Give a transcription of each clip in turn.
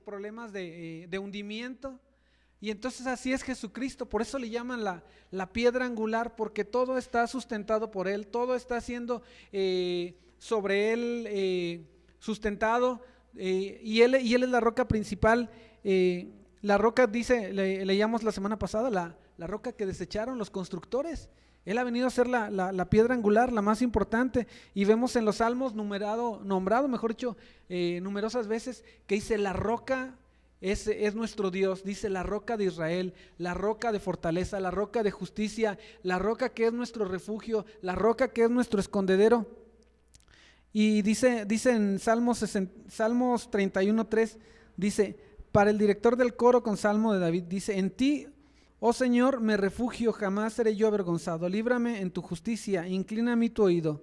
problemas de hundimiento. Y entonces así es Jesucristo, por eso le llaman la piedra angular, porque todo está sustentado por Él, todo está siendo sobre Él sustentado, y él es la roca principal. La roca, dice, leíamos la semana pasada, la roca que desecharon los constructores. Él ha venido a ser la piedra angular, la más importante, y vemos en los Salmos nombrado, mejor dicho, numerosas veces, que dice la roca es nuestro Dios, dice la roca de Israel, la roca de fortaleza, la roca de justicia, la roca que es nuestro refugio, la roca que es nuestro escondedero. Y dice en Salmos 31:3, dice, para el director del coro con Salmo de David, dice, en ti, oh Señor, me refugio, jamás seré yo avergonzado, líbrame en tu justicia, inclina a mí tu oído,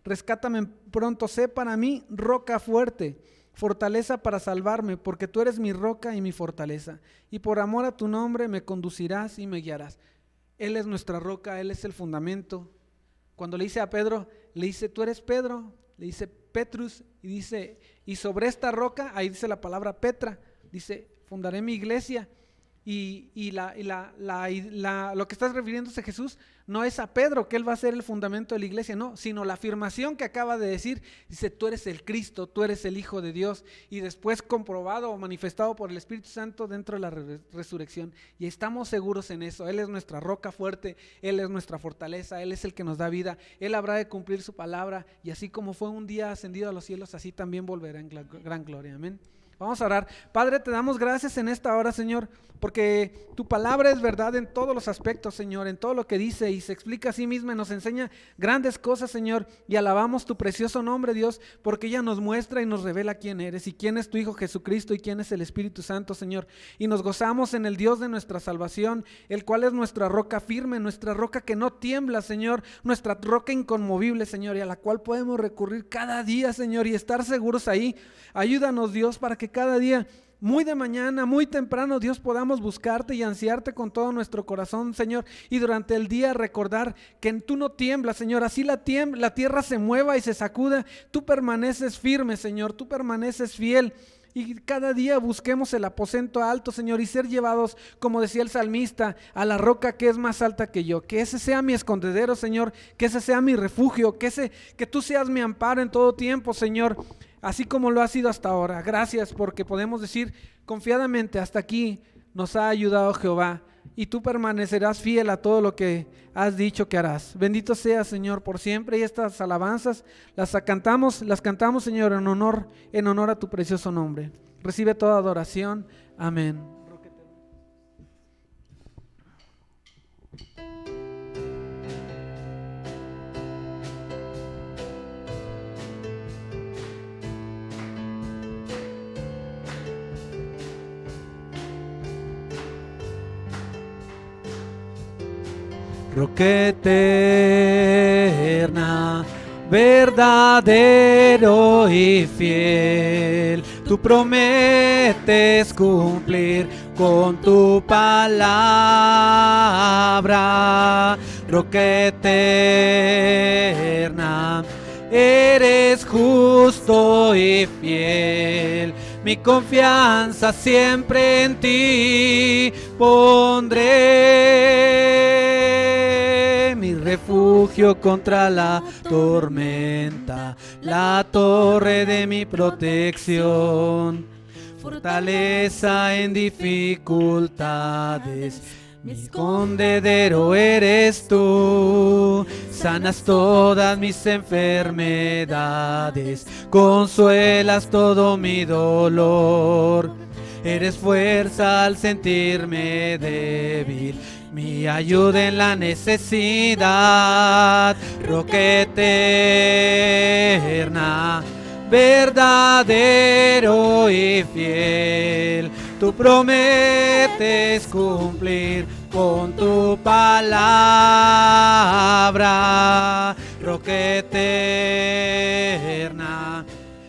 rescátame pronto, sé para mí roca fuerte, fortaleza para salvarme, porque tú eres mi roca y mi fortaleza, y por amor a tu nombre me conducirás y me guiarás. Él es nuestra roca, Él es el fundamento. Cuando le dice a Pedro, le dice, tú eres Pedro, le dice Petrus, y dice, y sobre esta roca, ahí dice la palabra Petra, dice, fundaré mi iglesia. Y lo que está refiriéndose Jesús no es a Pedro, que él va a ser el fundamento de la iglesia, no, sino la afirmación que acaba de decir, dice, tú eres el Cristo, tú eres el Hijo de Dios, y después comprobado o manifestado por el Espíritu Santo dentro de la resurrección, y estamos seguros en eso. Él es nuestra roca fuerte, Él es nuestra fortaleza, Él es el que nos da vida, Él habrá de cumplir su palabra, y así como fue un día ascendido a los cielos, así también volverá en gran gloria, amén. Vamos a orar. Padre, te damos gracias en esta hora, Señor, porque tu palabra es verdad en todos los aspectos, Señor, en todo lo que dice y se explica a sí misma y nos enseña grandes cosas, Señor, y alabamos tu precioso nombre, Dios, porque ella nos muestra y nos revela quién eres y quién es tu Hijo Jesucristo y quién es el Espíritu Santo, Señor, y nos gozamos en el Dios de nuestra salvación, el cual es nuestra roca firme, nuestra roca que no tiembla, Señor, nuestra roca inconmovible, Señor, y a la cual podemos recurrir cada día, Señor, y estar seguros ahí. Ayúdanos, Dios, para que cada día, muy de mañana, muy temprano, Dios, podamos buscarte y ansiarte con todo nuestro corazón, Señor, y durante el día recordar que tú no tiemblas, Señor, así la tierra se mueva y se sacuda, tú permaneces firme, Señor, tú permaneces fiel. Y cada día busquemos el aposento alto, Señor, y ser llevados, como decía el salmista, a la roca que es más alta que yo. Que ese sea mi escondedero, Señor, que ese sea mi refugio, que tú seas mi amparo en todo tiempo, Señor, así como lo ha sido hasta ahora. Gracias, porque podemos decir confiadamente, hasta aquí nos ha ayudado Jehová, y tú permanecerás fiel a todo lo que has dicho que harás. Bendito seas, Señor, por siempre. Y estas alabanzas las cantamos, Señor, en honor a tu precioso nombre. Recibe toda adoración. Amén. Roca eterna, verdadero y fiel, tú prometes cumplir con tu palabra. Roca eterna, eres justo y fiel, mi confianza siempre en ti pondré, mi refugio contra la tormenta, la torre de mi protección, fortaleza en dificultades, mi escondedero eres tú, sanas todas mis enfermedades, consuelas todo mi dolor, eres fuerza al sentirme débil, mi ayuda en la necesidad. Roca eterna, verdadero y fiel, tú prometes cumplir con tu palabra. Roca eterna,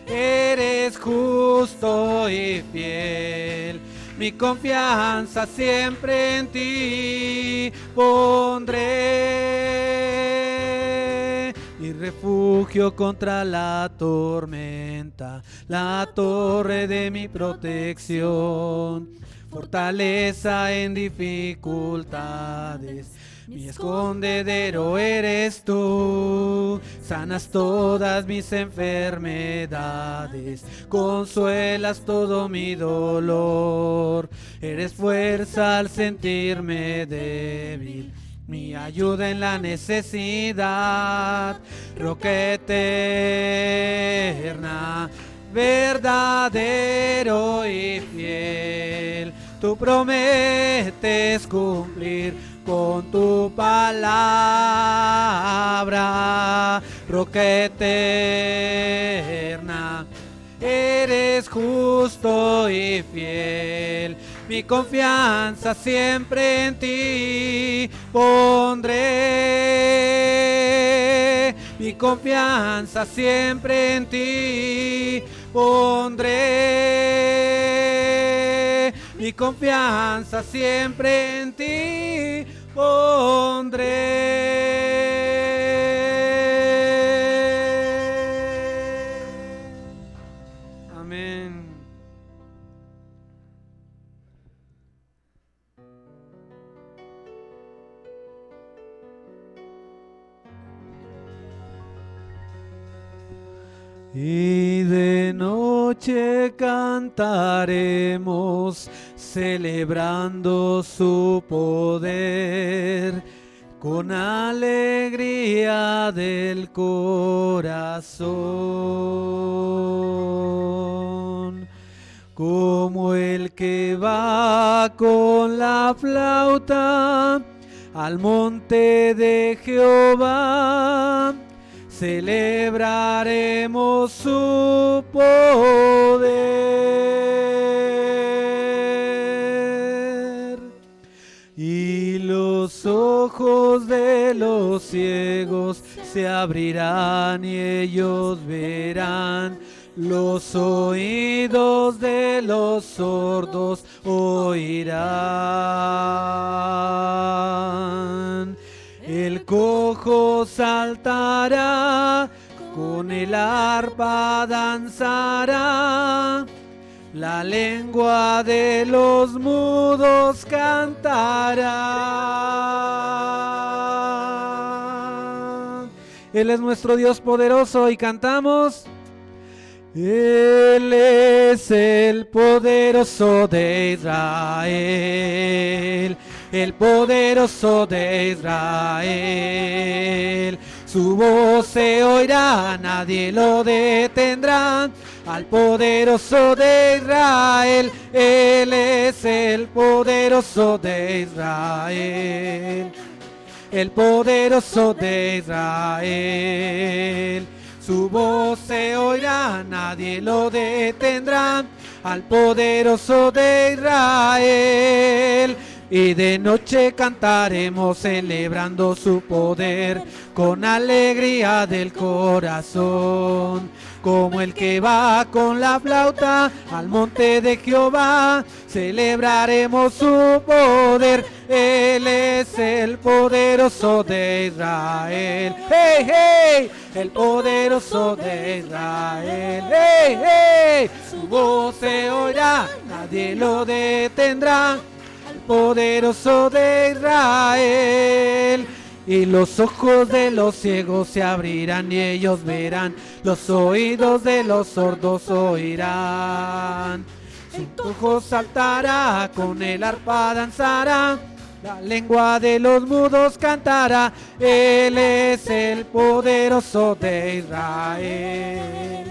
eres justo y fiel, mi confianza siempre en ti pondré, mi mi refugio contra la tormenta, la torre de mi protección, fortaleza en dificultades. Mi escondedero eres tú, sanas todas mis enfermedades, consuelas todo mi dolor, eres fuerza al sentirme débil, mi ayuda en la necesidad, roca eterna, verdadero y fiel. Tú prometes cumplir con tu palabra, roca eterna. Eres justo y fiel, mi confianza siempre en ti pondré. Mi confianza siempre en ti pondré. Mi confianza siempre en ti pondré. Amén. Y de noche cantaremos, celebrando su poder, con alegría del corazón. Como el que va con la flauta al monte de Jehová, celebraremos su poder. Y los ojos de los ciegos se abrirán y ellos verán. Los oídos de los sordos oirán. El cojo saltará, con el arpa danzará, la lengua de los mudos cantará. Él es nuestro Dios poderoso y cantamos: Él es el poderoso de Israel, el poderoso de Israel. Su voz se oirá, nadie lo detendrá. Al poderoso de Israel, Él es el poderoso de Israel, el poderoso de Israel. Su voz se oirá, nadie lo detendrá. Al poderoso de Israel. Y de noche cantaremos celebrando su poder con alegría del corazón. Como el que va con la flauta al monte de Jehová, celebraremos su poder. Él es el poderoso de Israel. ¡Hey, hey! El poderoso de Israel. ¡Hey, hey! Su voz se oirá, nadie lo detendrá. Poderoso de Israel. Y los ojos de los ciegos se abrirán y ellos verán. Los oídos de los sordos oirán. Su cojo saltará, con el arpa danzará, la lengua de los mudos cantará. Él es el poderoso de Israel,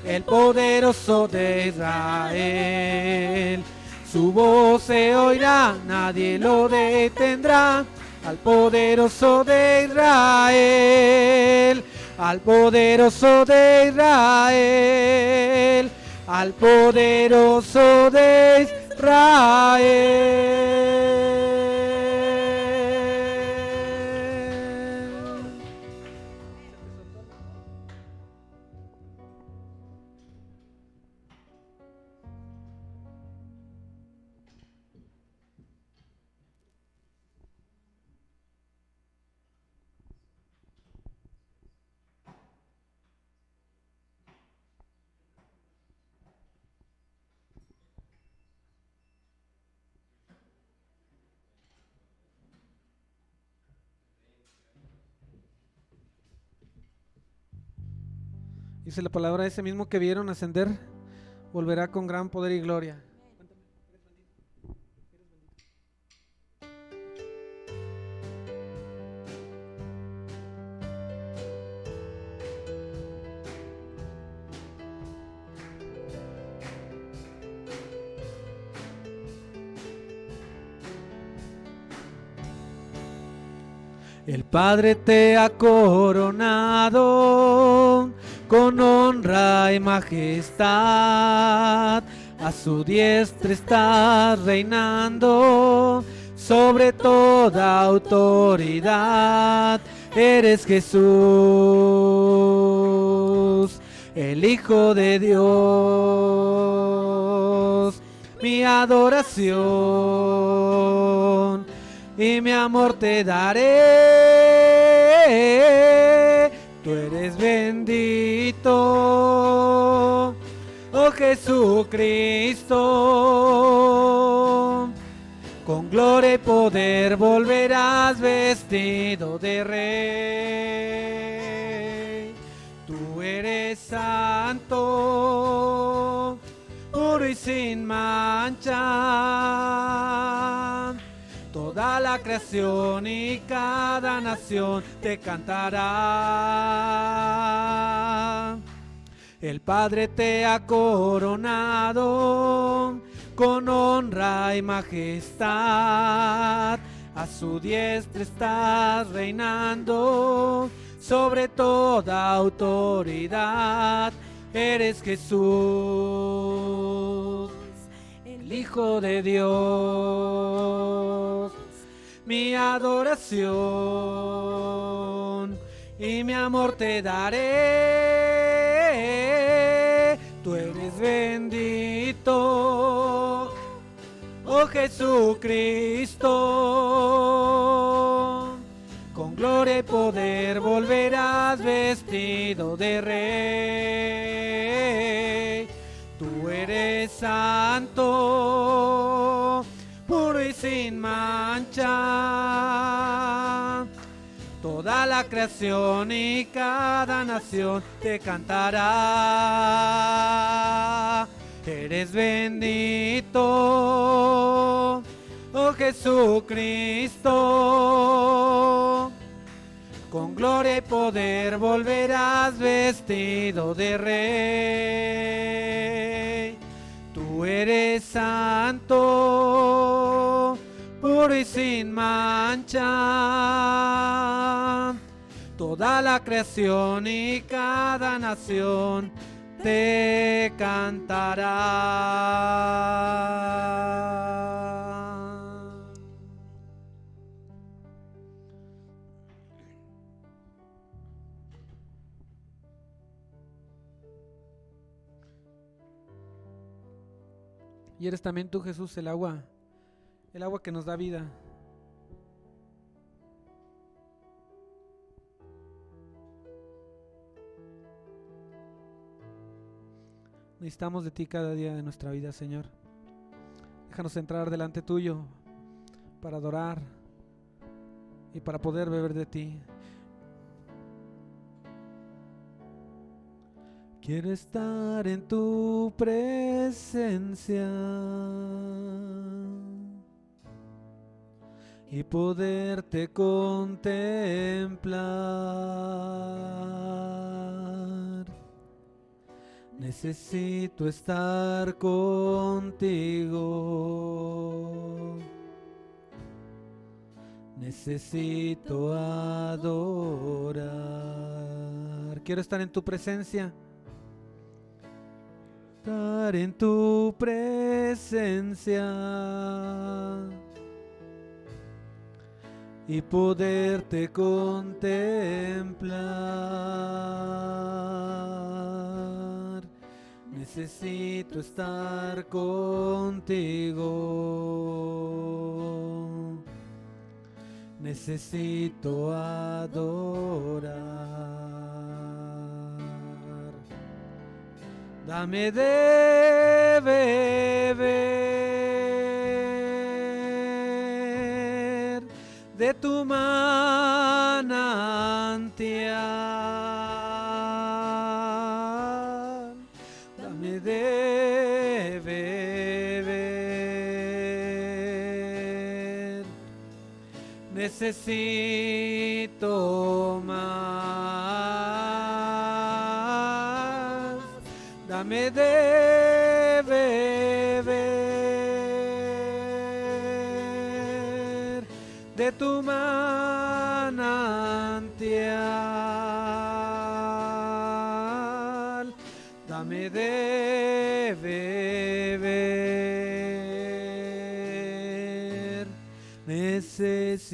el poderoso de Israel. Su voz se oirá, nadie lo detendrá. Al poderoso de Israel, al poderoso de Israel, al poderoso de Israel. Dice la palabra, ese mismo que vieron ascender, volverá con gran poder y gloria. El Padre te ha coronado con honra y majestad. A su diestra estás reinando sobre toda autoridad. Eres Jesús, el Hijo de Dios. Mi adoración y mi amor te daré. Tú eres bendito, oh Jesucristo. Con gloria y poder volverás vestido de rey. Tú eres santo, puro y sin mancha. Toda la creación y cada nación te cantará. El Padre te ha coronado con honra y majestad. A su diestra estás reinando sobre toda autoridad. Eres Jesús, el Hijo de Dios. Mi adoración y mi amor te daré. Tú eres bendito, oh Jesucristo. Con gloria y poder volverás vestido de rey. Tú eres santo, puro y sin mancha. Toda la creación y cada nación te cantará. Eres bendito, oh Jesucristo. Con gloria y poder volverás vestido de rey. Tú eres santo, puro y sin mancha. Toda la creación y cada nación te cantará. Y eres también tú, Jesús, el agua que nos da vida. Necesitamos de ti cada día de nuestra vida, Señor. Déjanos entrar delante tuyo para adorar y para poder beber de ti. Quiero estar en tu presencia y poderte contemplar. Necesito estar contigo. Necesito adorar. Quiero estar en tu presencia. Estar en tu presencia y poderte contemplar. Necesito estar contigo. Necesito adorar. Dame de beber de tu manantial. necesito más. Dame de beber de tu manantial. Dame de beber, necesito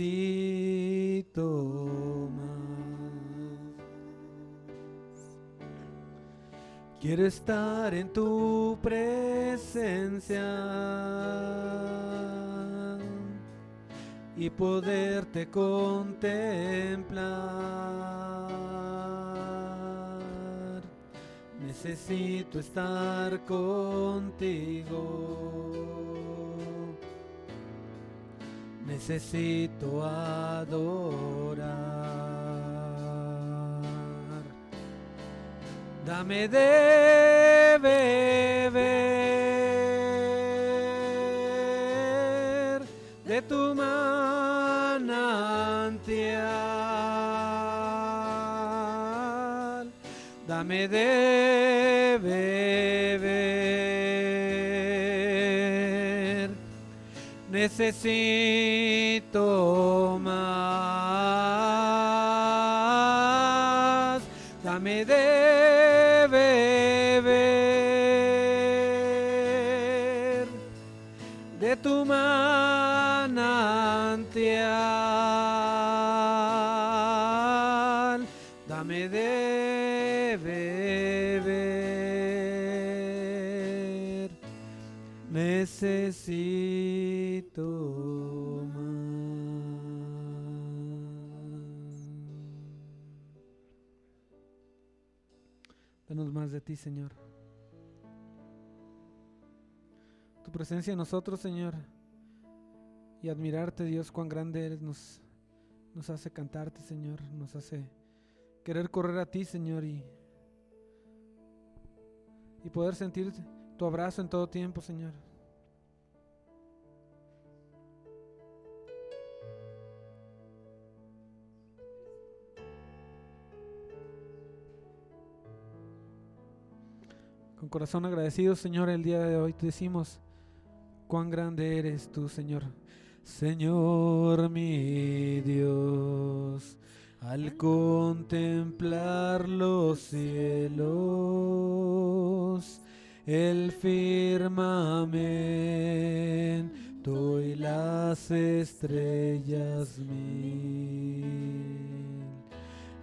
más. Quiero estar en tu presencia y poderte contemplar. Necesito estar contigo. Necesito adorar. Dame de beber de tu manantial. Dame de beber, necesito más. Dame de beber de tu manantial. Dame de beber, necesito más. Danos más de ti, Señor. Tu presencia en nosotros, Señor, y admirarte, Dios, cuán grande eres, nos hace cantarte, Señor, nos hace querer correr a ti, Señor, y poder sentir tu abrazo en todo tiempo, Señor. Con corazón agradecido, Señor, el día de hoy te decimos cuán grande eres tú, Señor. Señor mi Dios, al contemplar los cielos, el firmamento y las estrellas mil,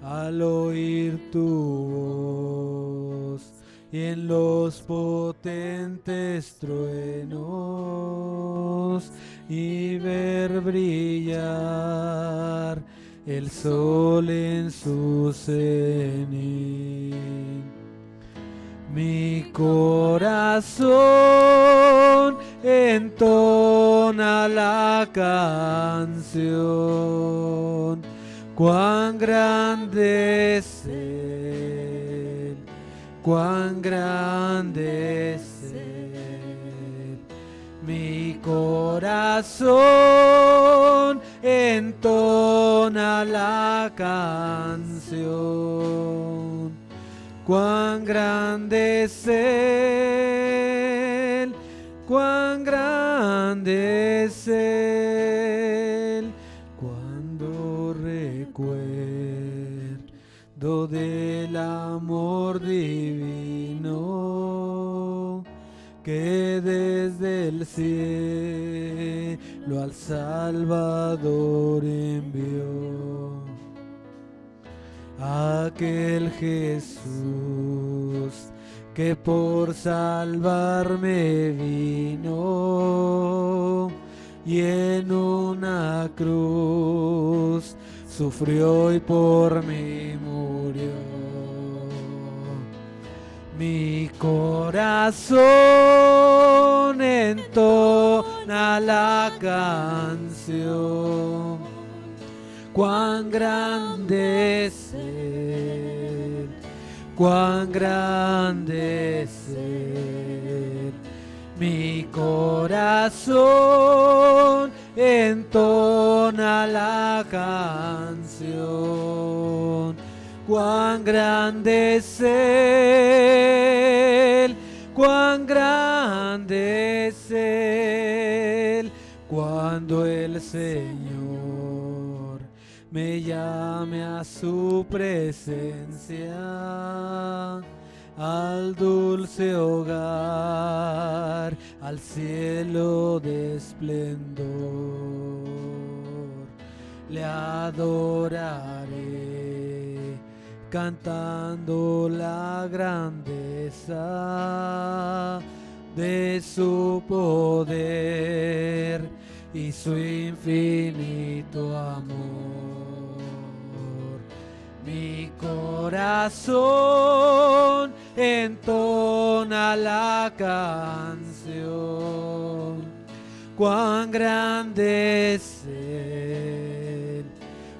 al oír tu voz y en los potentes truenos y ver brillar el sol en su cenit. Mi corazón entona la canción, cuán grande es Él, cuán grande es Él. Mi corazón entona la canción, cuán grande es Él, cuán grande es Él. Cuando recuerdo del amor divino que desde el cielo al Salvador envió, aquel Jesús que por salvarme vino y en una cruz sufrió y por mí murió. Mi corazón entona la canción, cuán grande es Él, cuán grande es Él. Mi corazón entona entona la canción. Cuán grande es Él, cuán grande es Él, cuando el Señor me llame a su presencia, al dulce hogar, al cielo de esplendor. Le adoraré, cantando la grandeza de su poder y su infinito amor. Mi corazón entona la canción. Cuán grande es Él,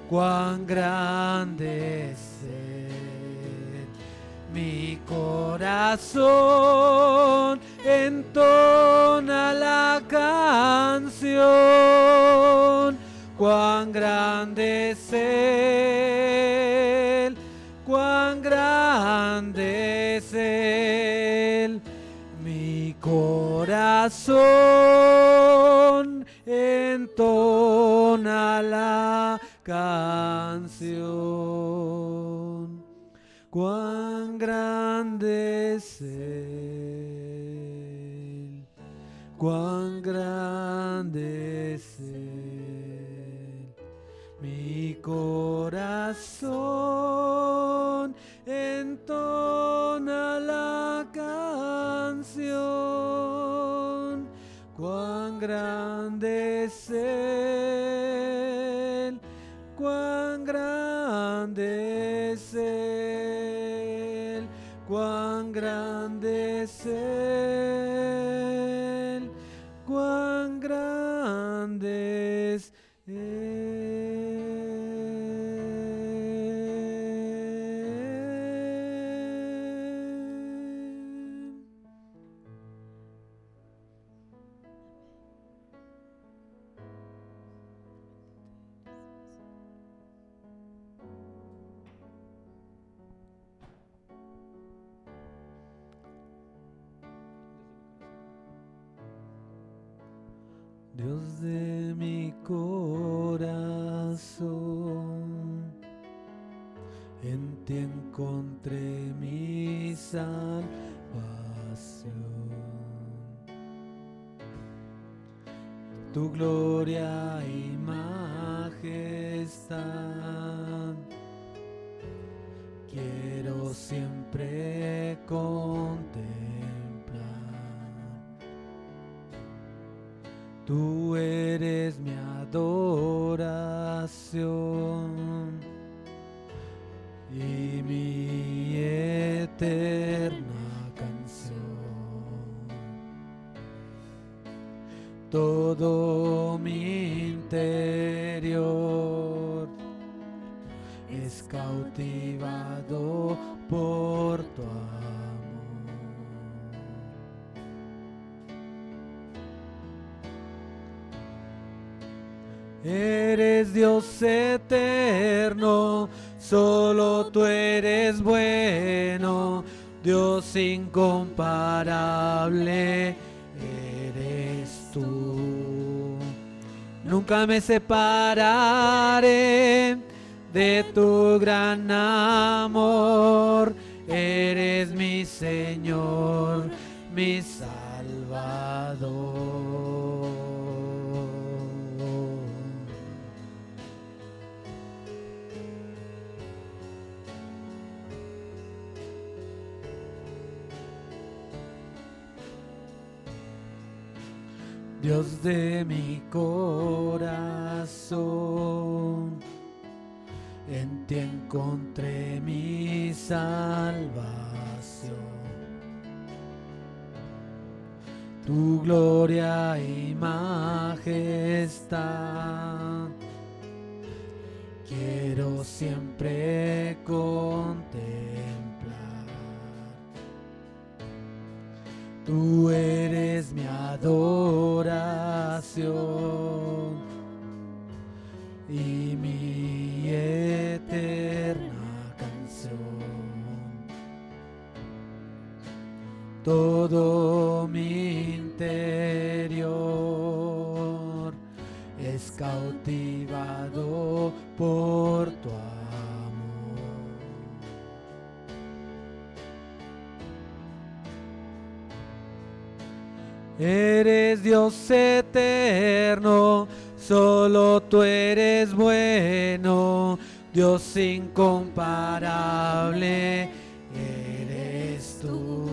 cuán grande es Él. Mi corazón entona la canción. Cuán grande es Él, cuán grande es Él. Mi corazón entona la canción. Cuán grande es Él, cuán grande es Él. Mi corazón entona la canción. Cuán grande es Él, cuán grande es Él, cuán grande es Él, cuán grande es Él. Dios de mi corazón, en ti encontré mi salvación. Tu gloria y majestad quiero siempre contemplar. Tú eres mi adoración y mi eterna canción. Todo mi interior es cautivado por tu amor. Eres Dios eterno, solo tú eres bueno, Dios incomparable eres tú. Nunca me separaré de tu gran amor, eres mi Señor, mi Salvador. Dios de mi corazón, en ti encontré mi salvación. Tu gloria y majestad quiero siempre contemplar. Tú eres mi adoración y todo mi interior es cautivado por tu amor. Eres Dios eterno, solo tú eres bueno, Dios incomparable eres tú.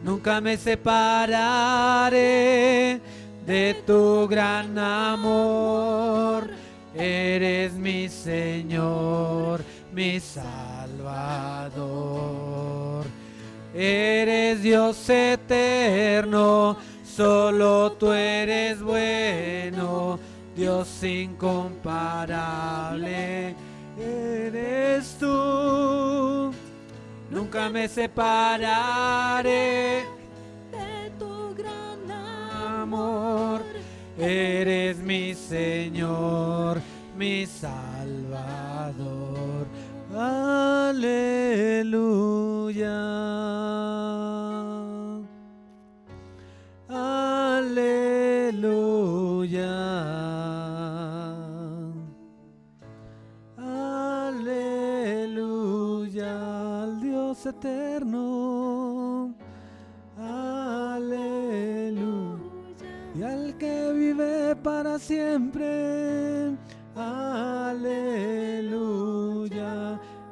Nunca me separaré de tu gran amor, eres mi Señor, mi Salvador. Eres Dios eterno, solo tú eres bueno, Dios incomparable eres tú. Nunca me separaré de tu gran amor, eres mi Señor, mi Salvador. Aleluya. Aleluya. Aleluya al Dios eterno. Aleluya. Y al que vive para siempre. Aleluya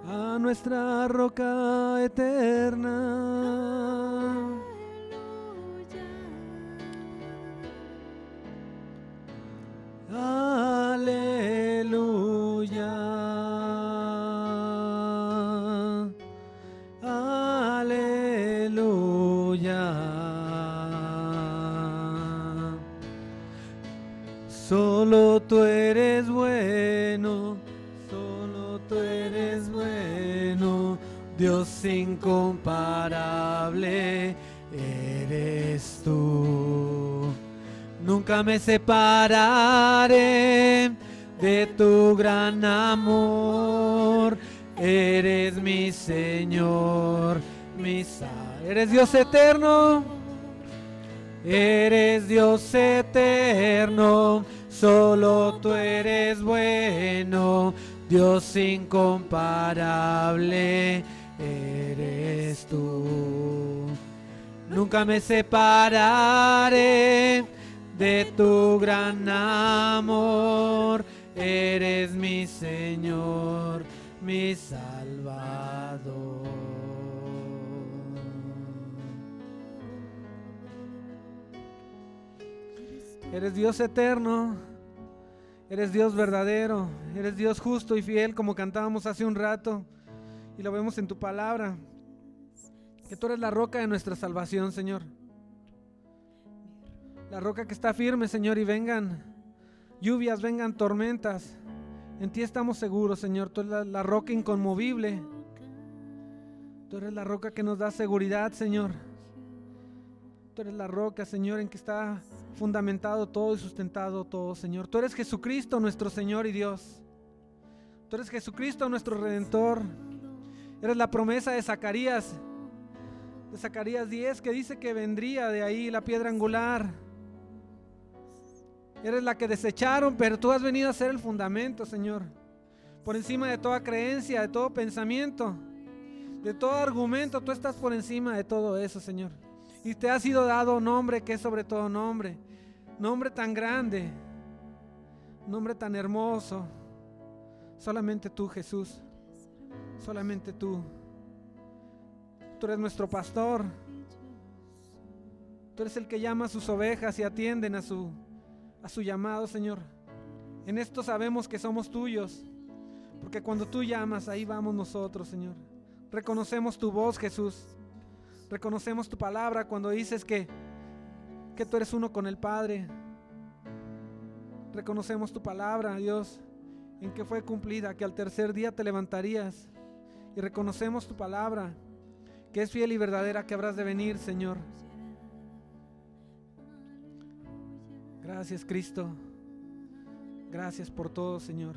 a nuestra roca eterna. Aleluya. Aleluya. Solo tú eres bueno, solo tú eres bueno, Dios incomparable eres tú. Nunca me separaré de tu gran amor, eres mi Señor, mi Salvador. Eres Dios eterno, eres Dios eterno, solo tú eres bueno, Dios incomparable eres tú. Nunca me separaré de tu gran amor, eres mi Señor, mi Salvador. Eres Dios eterno, eres Dios verdadero, eres Dios justo y fiel, como cantábamos hace un rato y lo vemos en tu palabra, que tú eres la roca de nuestra salvación, Señor. La roca que está firme, Señor, y vengan lluvias, vengan tormentas, en ti estamos seguros, Señor. Tú eres la roca inconmovible, tú eres la roca que nos da seguridad, Señor. Tú eres la roca, Señor, en que está fundamentado todo y sustentado todo, Señor. Tú eres Jesucristo, nuestro Señor y Dios. Tú eres Jesucristo, nuestro Redentor. Eres la promesa de Zacarías 10, que dice que vendría de ahí la piedra angular. Eres la que desecharon, pero tú has venido a ser el fundamento, Señor. Por encima de toda creencia, de todo pensamiento, de todo argumento, tú estás por encima de todo eso, Señor. Y te ha sido dado nombre que es sobre todo nombre. Nombre tan grande, nombre tan hermoso. Solamente tú, Jesús. Solamente tú. Tú eres nuestro pastor. Tú eres el que llama a sus ovejas y atienden a su llamado, Señor. En esto sabemos que somos tuyos, porque cuando tú llamas, ahí vamos nosotros, Señor. Reconocemos tu voz, Jesús. Reconocemos tu palabra cuando dices que tú eres uno con el Padre. Reconocemos tu palabra, Dios, en que fue cumplida, que al tercer día te levantarías. Y reconocemos tu palabra, que es fiel y verdadera, que habrás de venir, Señor. Gracias, Cristo. Gracias por todo, Señor.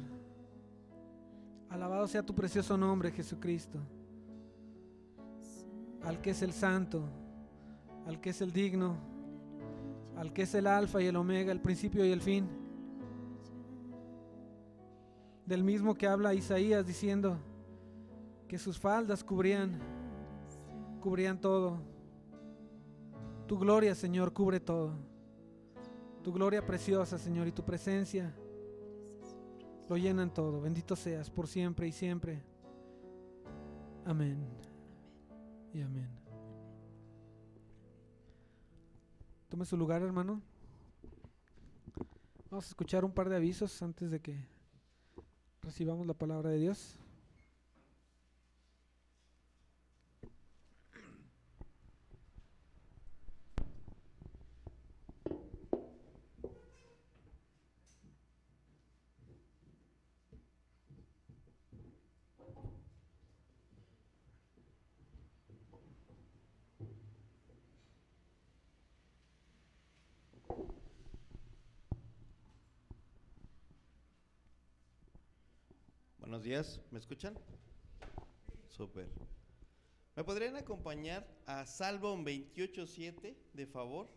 Alabado sea tu precioso nombre, Jesucristo. al que es el santo, al que es el digno, al que es el alfa y el omega, el principio y el fin, del mismo que habla Isaías diciendo que sus faldas cubrían todo. Tu gloria, Señor, cubre todo. Tu gloria preciosa, Señor, y tu presencia lo llenan todo. Bendito seas por siempre y siempre. Amén y amén. Tome su lugar, hermano. Vamos a escuchar un par de avisos antes de que recibamos la palabra de Dios. Buenos días, ¿me escuchan? Súper. ¿Me podrían acompañar a Salmo 28:7, de favor?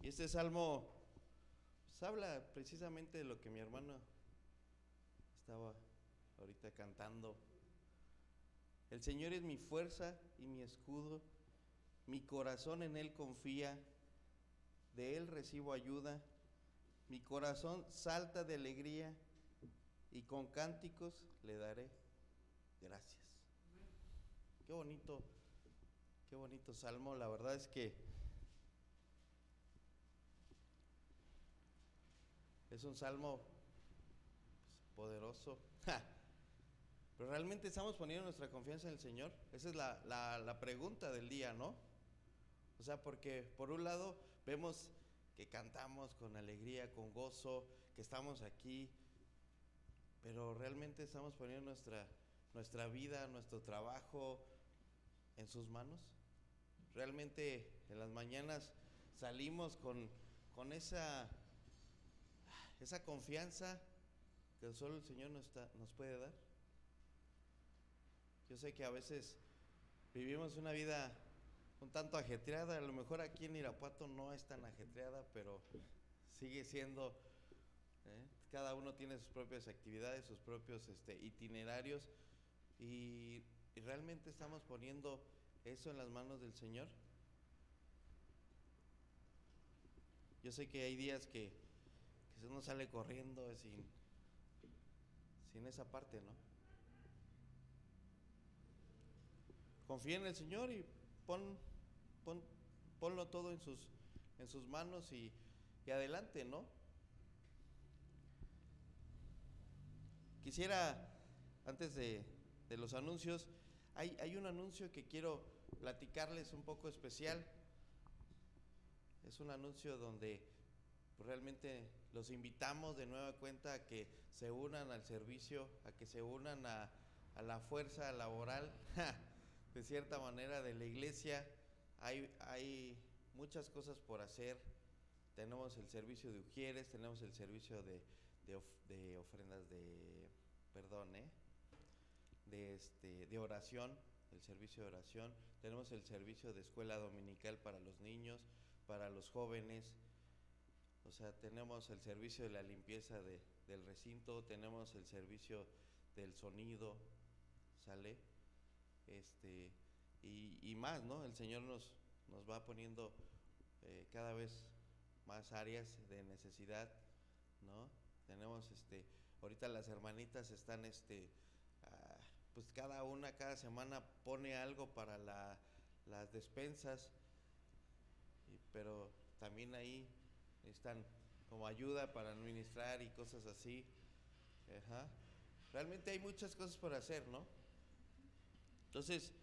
Y este salmo pues, habla precisamente de lo que mi hermano estaba ahorita cantando. El Señor es mi fuerza y mi escudo, mi corazón en Él confía, de Él recibo ayuda, mi corazón salta de alegría y con cánticos le daré gracias. Qué bonito salmo, la verdad es que es un salmo pues, poderoso. Pero realmente estamos poniendo nuestra confianza en el Señor. Esa es la pregunta del día, ¿no? O sea, porque por un lado vemos que cantamos con alegría, con gozo, que estamos aquí, pero realmente estamos poniendo nuestra vida, nuestro trabajo en sus manos. Realmente en las mañanas salimos con esa confianza que solo el Señor nos puede dar. Yo sé que a veces vivimos una vida un tanto ajetreada, a lo mejor aquí en Irapuato no es tan ajetreada, pero sigue siendo, cada uno tiene sus propias actividades, sus propios itinerarios y realmente estamos poniendo eso en las manos del Señor. Yo sé que hay días que uno sale corriendo sin esa parte, ¿no? Confía en el Señor y ponlo todo en sus manos y adelante, ¿no? Quisiera, antes de los anuncios, hay un anuncio que quiero platicarles un poco especial. Es un anuncio donde realmente los invitamos de nueva cuenta a que se unan al servicio, a que se unan a la fuerza laboral, de cierta manera, de la iglesia. Hay muchas cosas por hacer. Tenemos el servicio de ujieres, tenemos el servicio de ofrendas de oración, el servicio de oración. Tenemos el servicio de escuela dominical para los niños, para los jóvenes. O sea, tenemos el servicio de la limpieza del recinto, tenemos el servicio del sonido, ¿sale? Y más, ¿no? El Señor nos va poniendo cada vez más áreas de necesidad, ¿no? Tenemos ahorita las hermanitas están pues cada semana pone algo para las despensas, pero también ahí están como ayuda para administrar y cosas así. Ajá. Realmente hay muchas cosas por hacer, ¿no? Entonces,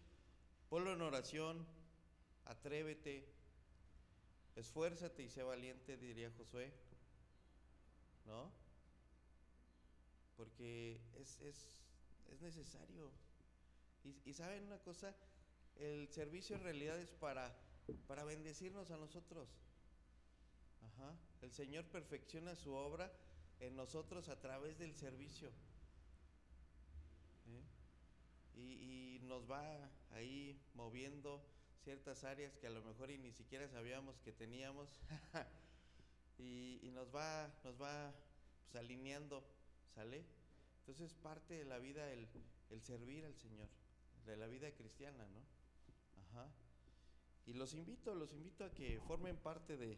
ponlo en oración, atrévete, esfuérzate y sé valiente, diría Josué, ¿no? Porque es necesario. Y ¿saben una cosa? El servicio en realidad es para para bendecirnos a nosotros. Ajá. El Señor perfecciona su obra en nosotros a través del servicio. ¿Eh? Y nos va ahí moviendo ciertas áreas que a lo mejor y ni siquiera sabíamos que teníamos. y nos va pues, alineando, ¿sale? Entonces parte de la vida el servir al Señor, de la vida cristiana, ¿no? Ajá. Y los invito a que formen parte de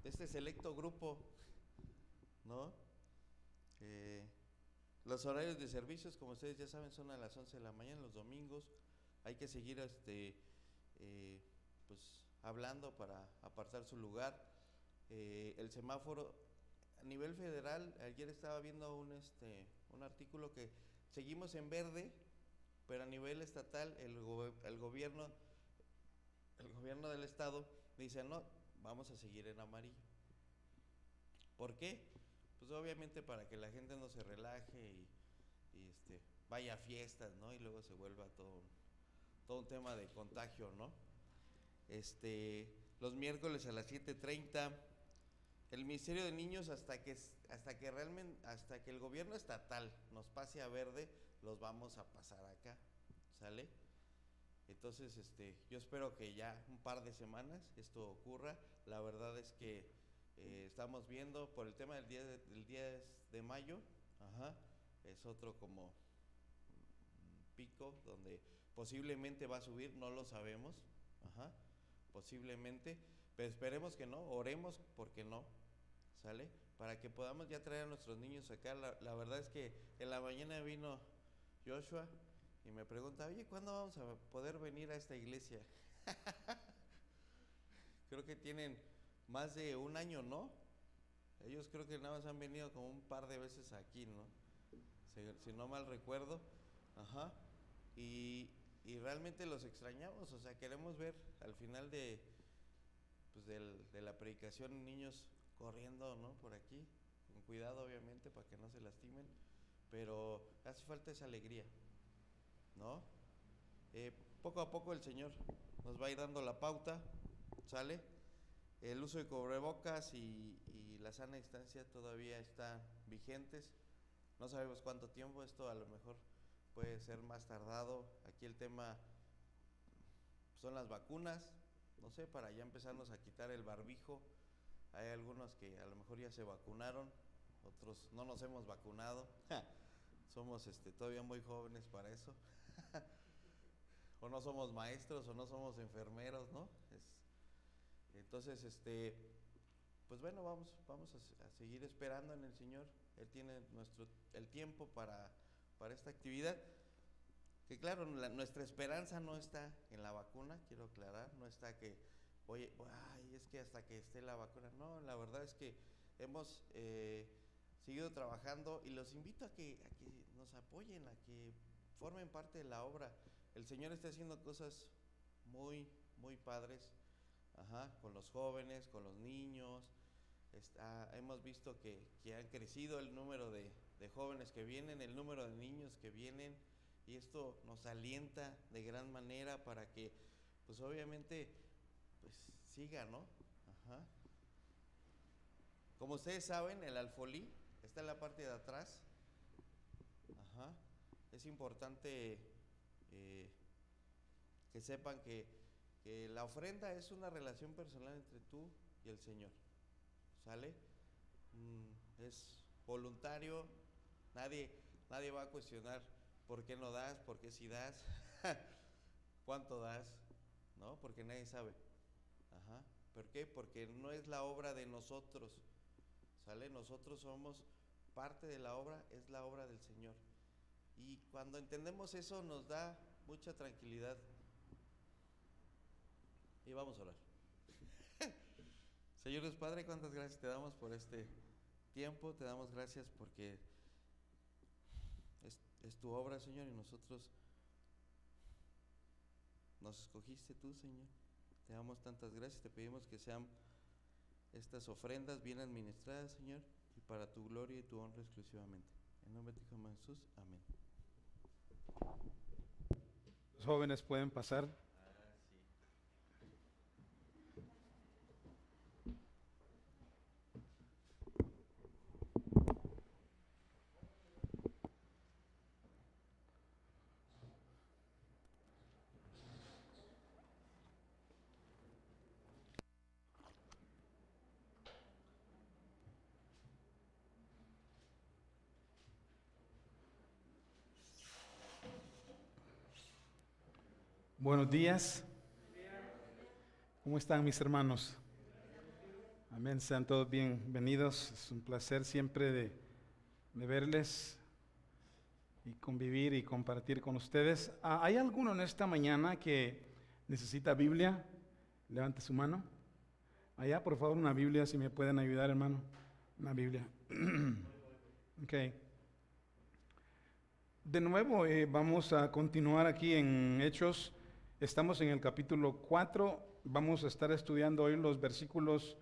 este selecto grupo, ¿no? Los horarios de servicios, como ustedes ya saben, son a las 11 de la mañana, los domingos. Hay que seguir pues hablando para apartar su lugar. El semáforo a nivel federal, ayer estaba viendo un artículo que seguimos en verde, pero a nivel estatal el gobierno del estado dice no, vamos a seguir en amarillo. ¿Por qué? Pues obviamente para que la gente no se relaje y vaya a fiestas, ¿no? Y luego se vuelva todo un tema de contagio, ¿no? Los miércoles a las 7:30, el Ministerio de Niños hasta que el gobierno estatal nos pase a verde, los vamos a pasar acá, ¿sale? Entonces, yo espero que ya un par de semanas esto ocurra. La verdad es que estamos viendo por el tema del 10 de mayo, ajá, es otro como pico donde posiblemente va a subir, no lo sabemos, ajá, posiblemente, pero esperemos que no, oremos porque no, ¿sale? Para que podamos ya traer a nuestros niños acá. La verdad es que en la mañana vino Joshua y me pregunta, oye, ¿cuándo vamos a poder venir a esta iglesia? Creo que tienen más de un año, ¿no? Ellos creo que nada más han venido como un par de veces aquí, ¿no? Si no mal recuerdo. Ajá. Y realmente los extrañamos, o sea, queremos ver al final de la predicación niños corriendo, ¿no? Por aquí, con cuidado obviamente para que no se lastimen, pero hace falta esa alegría, ¿no? Poco a poco el Señor nos va a ir dando la pauta, ¿sale? El uso de cubrebocas y la sana distancia todavía están vigentes. No sabemos cuánto tiempo, esto a lo mejor puede ser más tardado. Aquí el tema son las vacunas, no sé, para ya empezarnos a quitar el barbijo. Hay algunos que a lo mejor ya se vacunaron, otros no nos hemos vacunado. Somos todavía muy jóvenes para eso. O no somos maestros o no somos enfermeros, ¿no? Entonces, pues bueno, vamos a seguir esperando en el Señor. Él tiene el tiempo para esta actividad. Que claro, nuestra esperanza no está en la vacuna, quiero aclarar, no está que, oye, ay, es que hasta que esté la vacuna. No, la verdad es que hemos seguido trabajando y los invito a que nos apoyen, a que formen parte de la obra. El Señor está haciendo cosas muy, muy padres, ajá, con los jóvenes, con los niños. Hemos visto que han crecido el número de jóvenes que vienen, el número de niños que vienen, y esto nos alienta de gran manera para que, pues obviamente, pues siga, ¿no? Ajá. Como ustedes saben, el alfolí está en la parte de atrás. Ajá. Es importante que sepan que la ofrenda es una relación personal entre tú y el Señor, ¿sale? Es voluntario, nadie va a cuestionar por qué no das, por qué sí das, cuánto das, ¿no? Porque nadie sabe. Ajá. ¿Por qué? Porque no es la obra de nosotros, ¿sale? Nosotros somos parte de la obra, es la obra del Señor. Y cuando entendemos eso nos da mucha tranquilidad. Y vamos a orar. Señor Dios Padre, cuántas gracias te damos por este tiempo, te damos gracias porque es tu obra, Señor, y nosotros nos escogiste tú, Señor. Te damos tantas gracias, te pedimos que sean estas ofrendas bien administradas, Señor, y para tu gloria y tu honra exclusivamente. En nombre de tu Hijo Jesús, amén. Los jóvenes pueden pasar. Buenos días. ¿Cómo están mis hermanos? Amén, sean todos bienvenidos. Es un placer siempre de verles y convivir y compartir con ustedes. ¿Hay alguno en esta mañana que necesita Biblia? Levante su mano. Allá, por favor, una Biblia, si me pueden ayudar, hermano. Una Biblia. Ok. De nuevo, vamos a continuar aquí en Hechos. Estamos en el capítulo 4. Vamos a estar estudiando hoy los versículos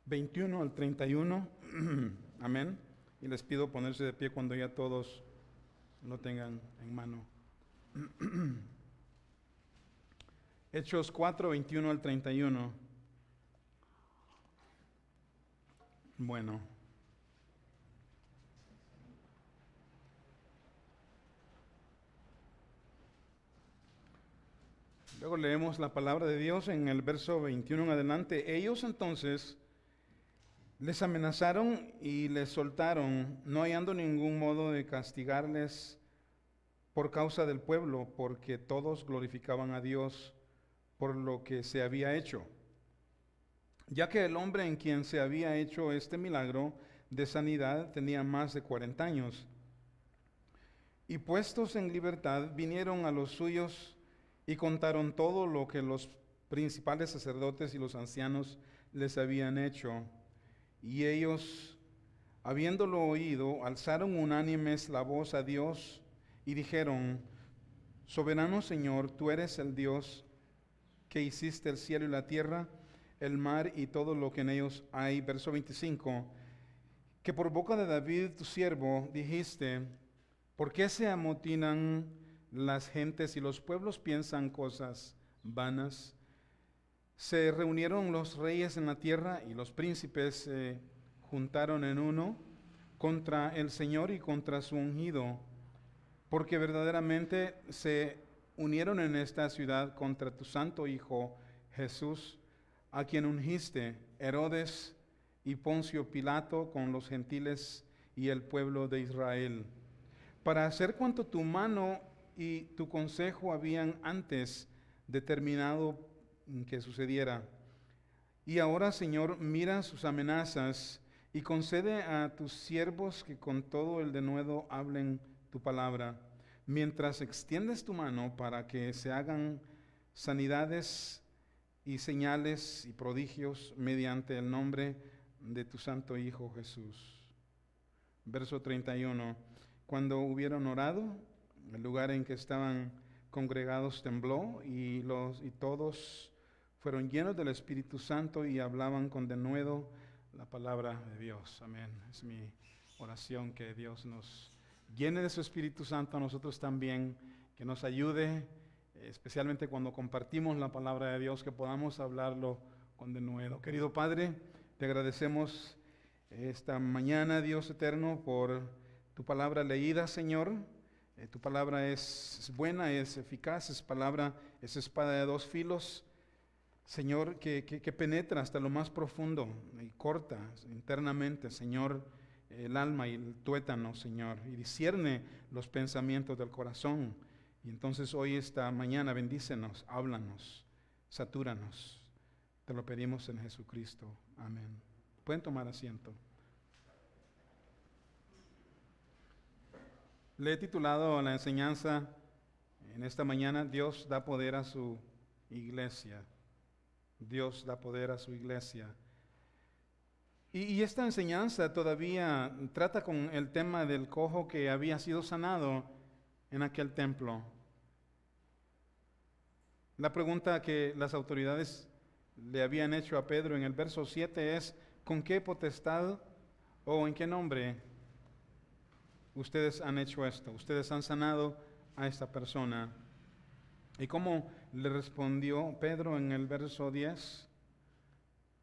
21 al 31. Amén. Y les pido ponerse de pie cuando ya todos lo tengan en mano. Hechos 4, 21 al 31. Bueno. Luego leemos la palabra de Dios en el verso 21 en adelante. Ellos entonces les amenazaron y les soltaron, no hallando ningún modo de castigarles por causa del pueblo, porque todos glorificaban a Dios por lo que se había hecho. Ya que el hombre en quien se había hecho este milagro de sanidad tenía más de 40 años. Y puestos en libertad, vinieron a los suyos y contaron todo lo que los principales sacerdotes y los ancianos les habían hecho. Y ellos, habiéndolo oído, alzaron unánimes la voz a Dios y dijeron: Soberano Señor, tú eres el Dios que hiciste el cielo y la tierra, el mar y todo lo que en ellos hay. Verso 25, que por boca de David tu siervo dijiste: ¿por qué se amotinan las gentes y los pueblos piensan cosas vanas? Se reunieron los reyes en la tierra y los príncipes se juntaron en uno contra el Señor y contra su ungido, porque verdaderamente se unieron en esta ciudad contra tu santo Hijo Jesús, a quien ungiste, Herodes y Poncio Pilato con los gentiles y el pueblo de Israel, para hacer cuanto tu mano y tu consejo habían antes determinado que sucediera. Y ahora, Señor, mira sus amenazas y concede a tus siervos que con todo el denuedo hablen tu palabra, mientras extiendes tu mano para que se hagan sanidades y señales y prodigios mediante el nombre de tu santo Hijo Jesús. Verso 31. Cuando hubieron orado, el lugar en que estaban congregados tembló y todos fueron llenos del Espíritu Santo y hablaban con denuedo la palabra de Dios. Amén. Es mi oración que Dios nos llene de su Espíritu Santo a nosotros también, que nos ayude, especialmente cuando compartimos la palabra de Dios, que podamos hablarlo con denuedo. Querido Padre, te agradecemos esta mañana, Dios eterno, por tu palabra leída, Señor. Tu palabra es buena, es eficaz, es espada de dos filos, Señor, que penetra hasta lo más profundo y corta internamente, Señor, el alma y el tuétano, Señor, y discierne los pensamientos del corazón. Y entonces hoy, esta mañana, bendícenos, háblanos, satúranos. Te lo pedimos en Jesucristo. Amén. Pueden tomar asiento. Le he titulado la enseñanza en esta mañana: Dios da poder a su iglesia. Dios da poder a su iglesia. Y esta enseñanza todavía trata con el tema del cojo que había sido sanado en aquel templo. La pregunta que las autoridades le habían hecho a Pedro en el verso 7 es: ¿con qué potestad o en qué nombre ustedes han hecho esto? Ustedes han sanado a esta persona. ¿Y cómo le respondió Pedro en el verso 10?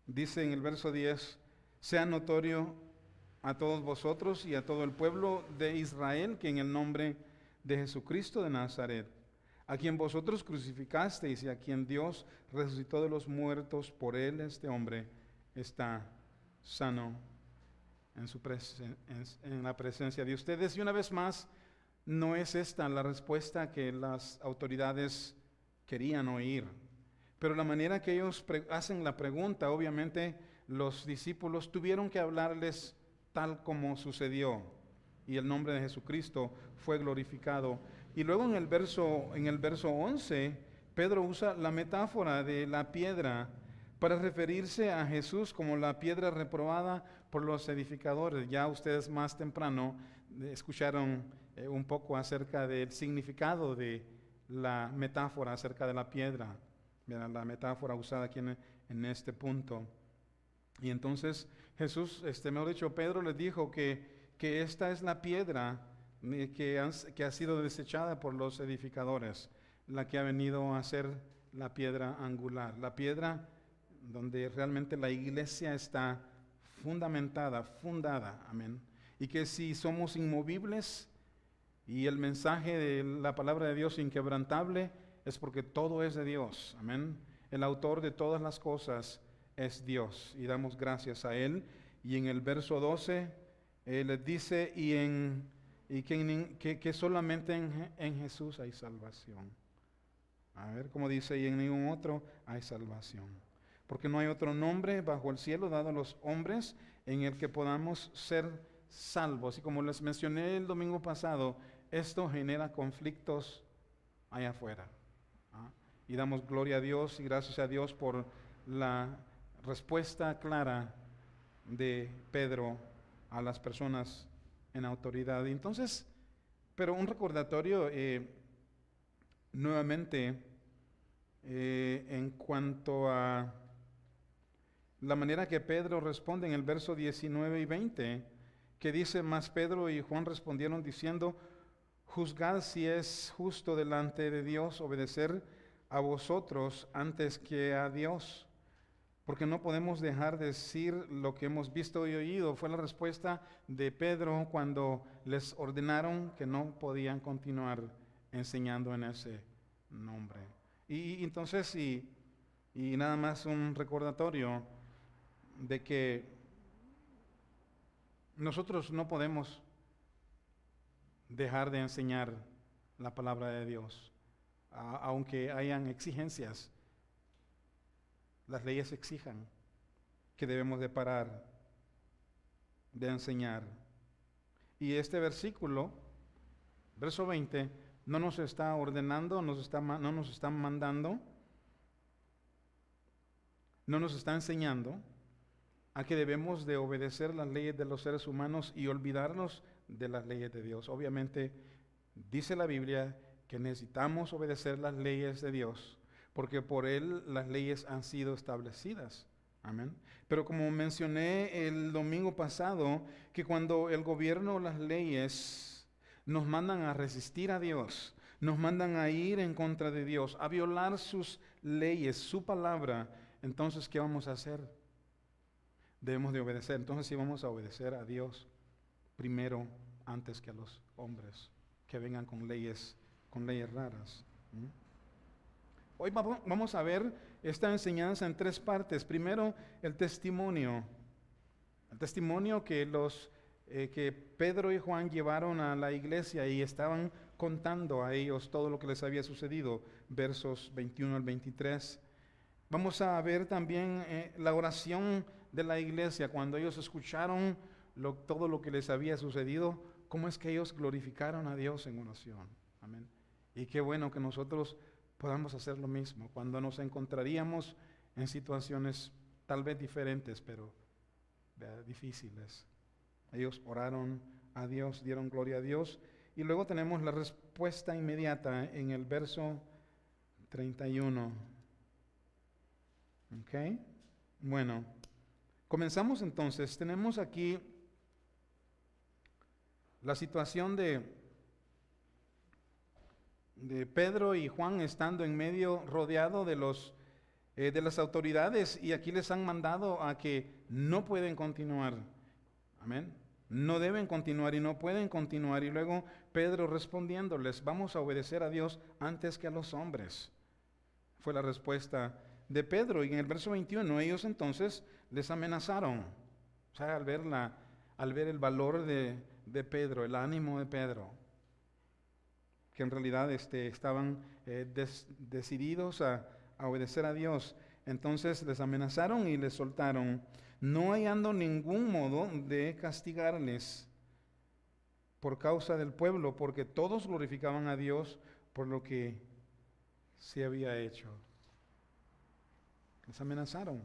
Dice en el verso 10: sea notorio a todos vosotros y a todo el pueblo de Israel que en el nombre de Jesucristo de Nazaret, a quien vosotros crucificasteis y a quien Dios resucitó de los muertos, por él este hombre está sano en la presencia de ustedes. Y una vez más, no es esta la respuesta que las autoridades querían oír. Pero la manera que ellos hacen la pregunta, obviamente los discípulos tuvieron que hablarles tal como sucedió. Y el nombre de Jesucristo fue glorificado. Y luego en el verso 11, Pedro usa la metáfora de la piedra para referirse a Jesús como la piedra reprobada por los edificadores. Ya ustedes más temprano escucharon un poco acerca del significado de la metáfora acerca de la piedra, la metáfora usada aquí en este punto. Y entonces Jesús, mejor dicho, Pedro les dijo que esta es la piedra que ha sido desechada por los edificadores, la que ha venido a ser la piedra angular, la piedra donde realmente la iglesia está fundada, amén. Y que si somos inmovibles y el mensaje de la palabra de Dios inquebrantable, es porque todo es de Dios, amén. El autor de todas las cosas es Dios y damos gracias a Él. Y en el verso 12 les dice, que solamente en Jesús hay salvación. A ver cómo dice, y en ningún otro hay salvación. Porque no hay otro nombre bajo el cielo dado a los hombres en el que podamos ser salvos. Y como les mencioné el domingo pasado, esto genera conflictos allá afuera. Y damos gloria a Dios y gracias a Dios por la respuesta clara de Pedro a las personas en autoridad. Y entonces, pero un recordatorio nuevamente en cuanto a la manera que Pedro responde en el verso 19 y 20, que dice, mas Pedro y Juan respondieron diciendo, juzgad si es justo delante de Dios obedecer a vosotros antes que a Dios, porque no podemos dejar de decir lo que hemos visto y oído. Fue la respuesta de Pedro cuando les ordenaron que no podían continuar enseñando en ese nombre. Y entonces, y nada más un recordatorio de que nosotros no podemos dejar de enseñar la palabra de Dios, aunque hayan exigencias. Las leyes exijan que debemos de parar de enseñar. Y este versículo, verso 20, no nos está ordenando, no nos está mandando, no nos está enseñando a que debemos de obedecer las leyes de los seres humanos y olvidarnos de las leyes de Dios. Obviamente, dice la Biblia que necesitamos obedecer las leyes de Dios, porque por Él las leyes han sido establecidas. Amén. Pero como mencioné el domingo pasado, que cuando el gobierno, las leyes, nos mandan a resistir a Dios, nos mandan a ir en contra de Dios, a violar sus leyes, su palabra, entonces, ¿qué vamos a hacer? Debemos de obedecer. Entonces, sí vamos a obedecer a Dios primero, antes que a los hombres que vengan con leyes raras. Hoy vamos a ver esta enseñanza en tres partes. Primero, el testimonio. El testimonio que Pedro y Juan llevaron a la iglesia y estaban contando a ellos todo lo que les había sucedido. Versos 21 al 23. Vamos a ver también la oración de la iglesia cuando ellos escucharon todo lo que les había sucedido. Cómo es que ellos glorificaron a Dios en oración. Amén. Y qué bueno que nosotros podamos hacer lo mismo cuando nos encontraríamos en situaciones tal vez diferentes, pero difíciles. Ellos oraron a Dios, dieron gloria a Dios. Y luego tenemos la respuesta inmediata en el verso 31. ¿Ok? Bueno, comenzamos entonces. Tenemos aquí la situación de Pedro y Juan estando en medio, rodeado de las autoridades, y aquí les han mandado a que no pueden continuar. Amén. No deben continuar y no pueden continuar. Y luego Pedro respondiéndoles, vamos a obedecer a Dios antes que a los hombres. Fue la respuesta de Pedro. Y en el verso 21 ellos entonces les amenazaron. O sea, al ver el valor de Pedro, el ánimo de Pedro, que en realidad estaban decididos a obedecer a Dios. Entonces les amenazaron y les soltaron, no hallando ningún modo de castigarles por causa del pueblo, porque todos glorificaban a Dios por lo que se había hecho. Les amenazaron.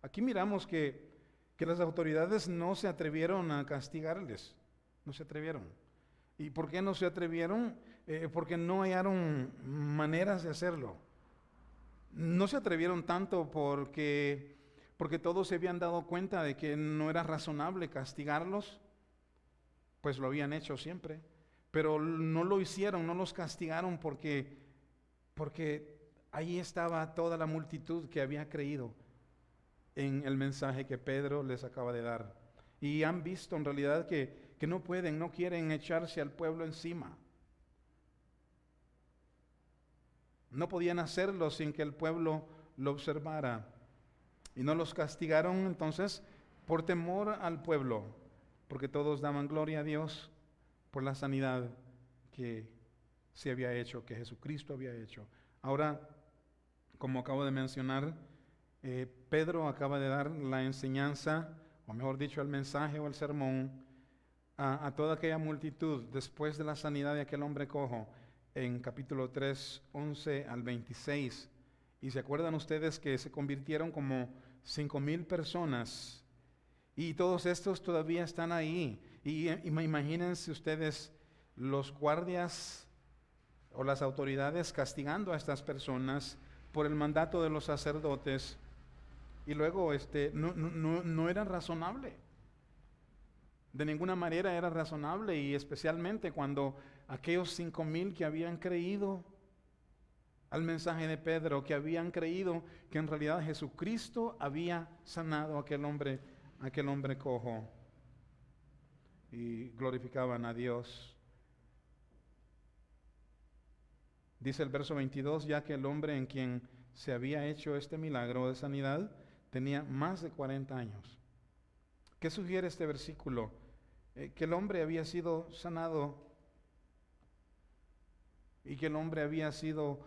Aquí miramos que las autoridades no se atrevieron a castigarles, no se atrevieron. ¿Y por qué no se atrevieron? Porque no hallaron maneras de hacerlo. No se atrevieron tanto porque todos se habían dado cuenta de que no era razonable castigarlos, pues lo habían hecho siempre, pero no lo hicieron, no los castigaron porque ahí estaba toda la multitud que había creído en el mensaje que Pedro les acaba de dar. Y han visto en realidad que no pueden, no quieren echarse al pueblo encima. No podían hacerlo sin que el pueblo lo observara. Y no los castigaron entonces por temor al pueblo, porque todos daban gloria a Dios por la sanidad que se había hecho, que Jesucristo había hecho. Ahora, como acabo de mencionar, Pedro acaba de dar la enseñanza, o mejor dicho, el mensaje o el sermón a toda aquella multitud después de la sanidad de aquel hombre cojo en capítulo 3, 11 al 26. Y se acuerdan ustedes que se convirtieron como 5,000 personas, y todos estos todavía están ahí. Y imagínense ustedes los guardias o las autoridades castigando a estas personas por el mandato de los sacerdotes, y luego no era razonable. De ninguna manera era razonable, y especialmente cuando aquellos 5,000 que habían creído al mensaje de Pedro, que habían creído que en realidad Jesucristo había sanado a aquel hombre cojo, y glorificaban a Dios. Dice el verso 22, ya que el hombre en quien se había hecho este milagro de sanidad tenía más de 40 años. ¿Qué sugiere este versículo? Que el hombre había sido sanado y que el hombre había sido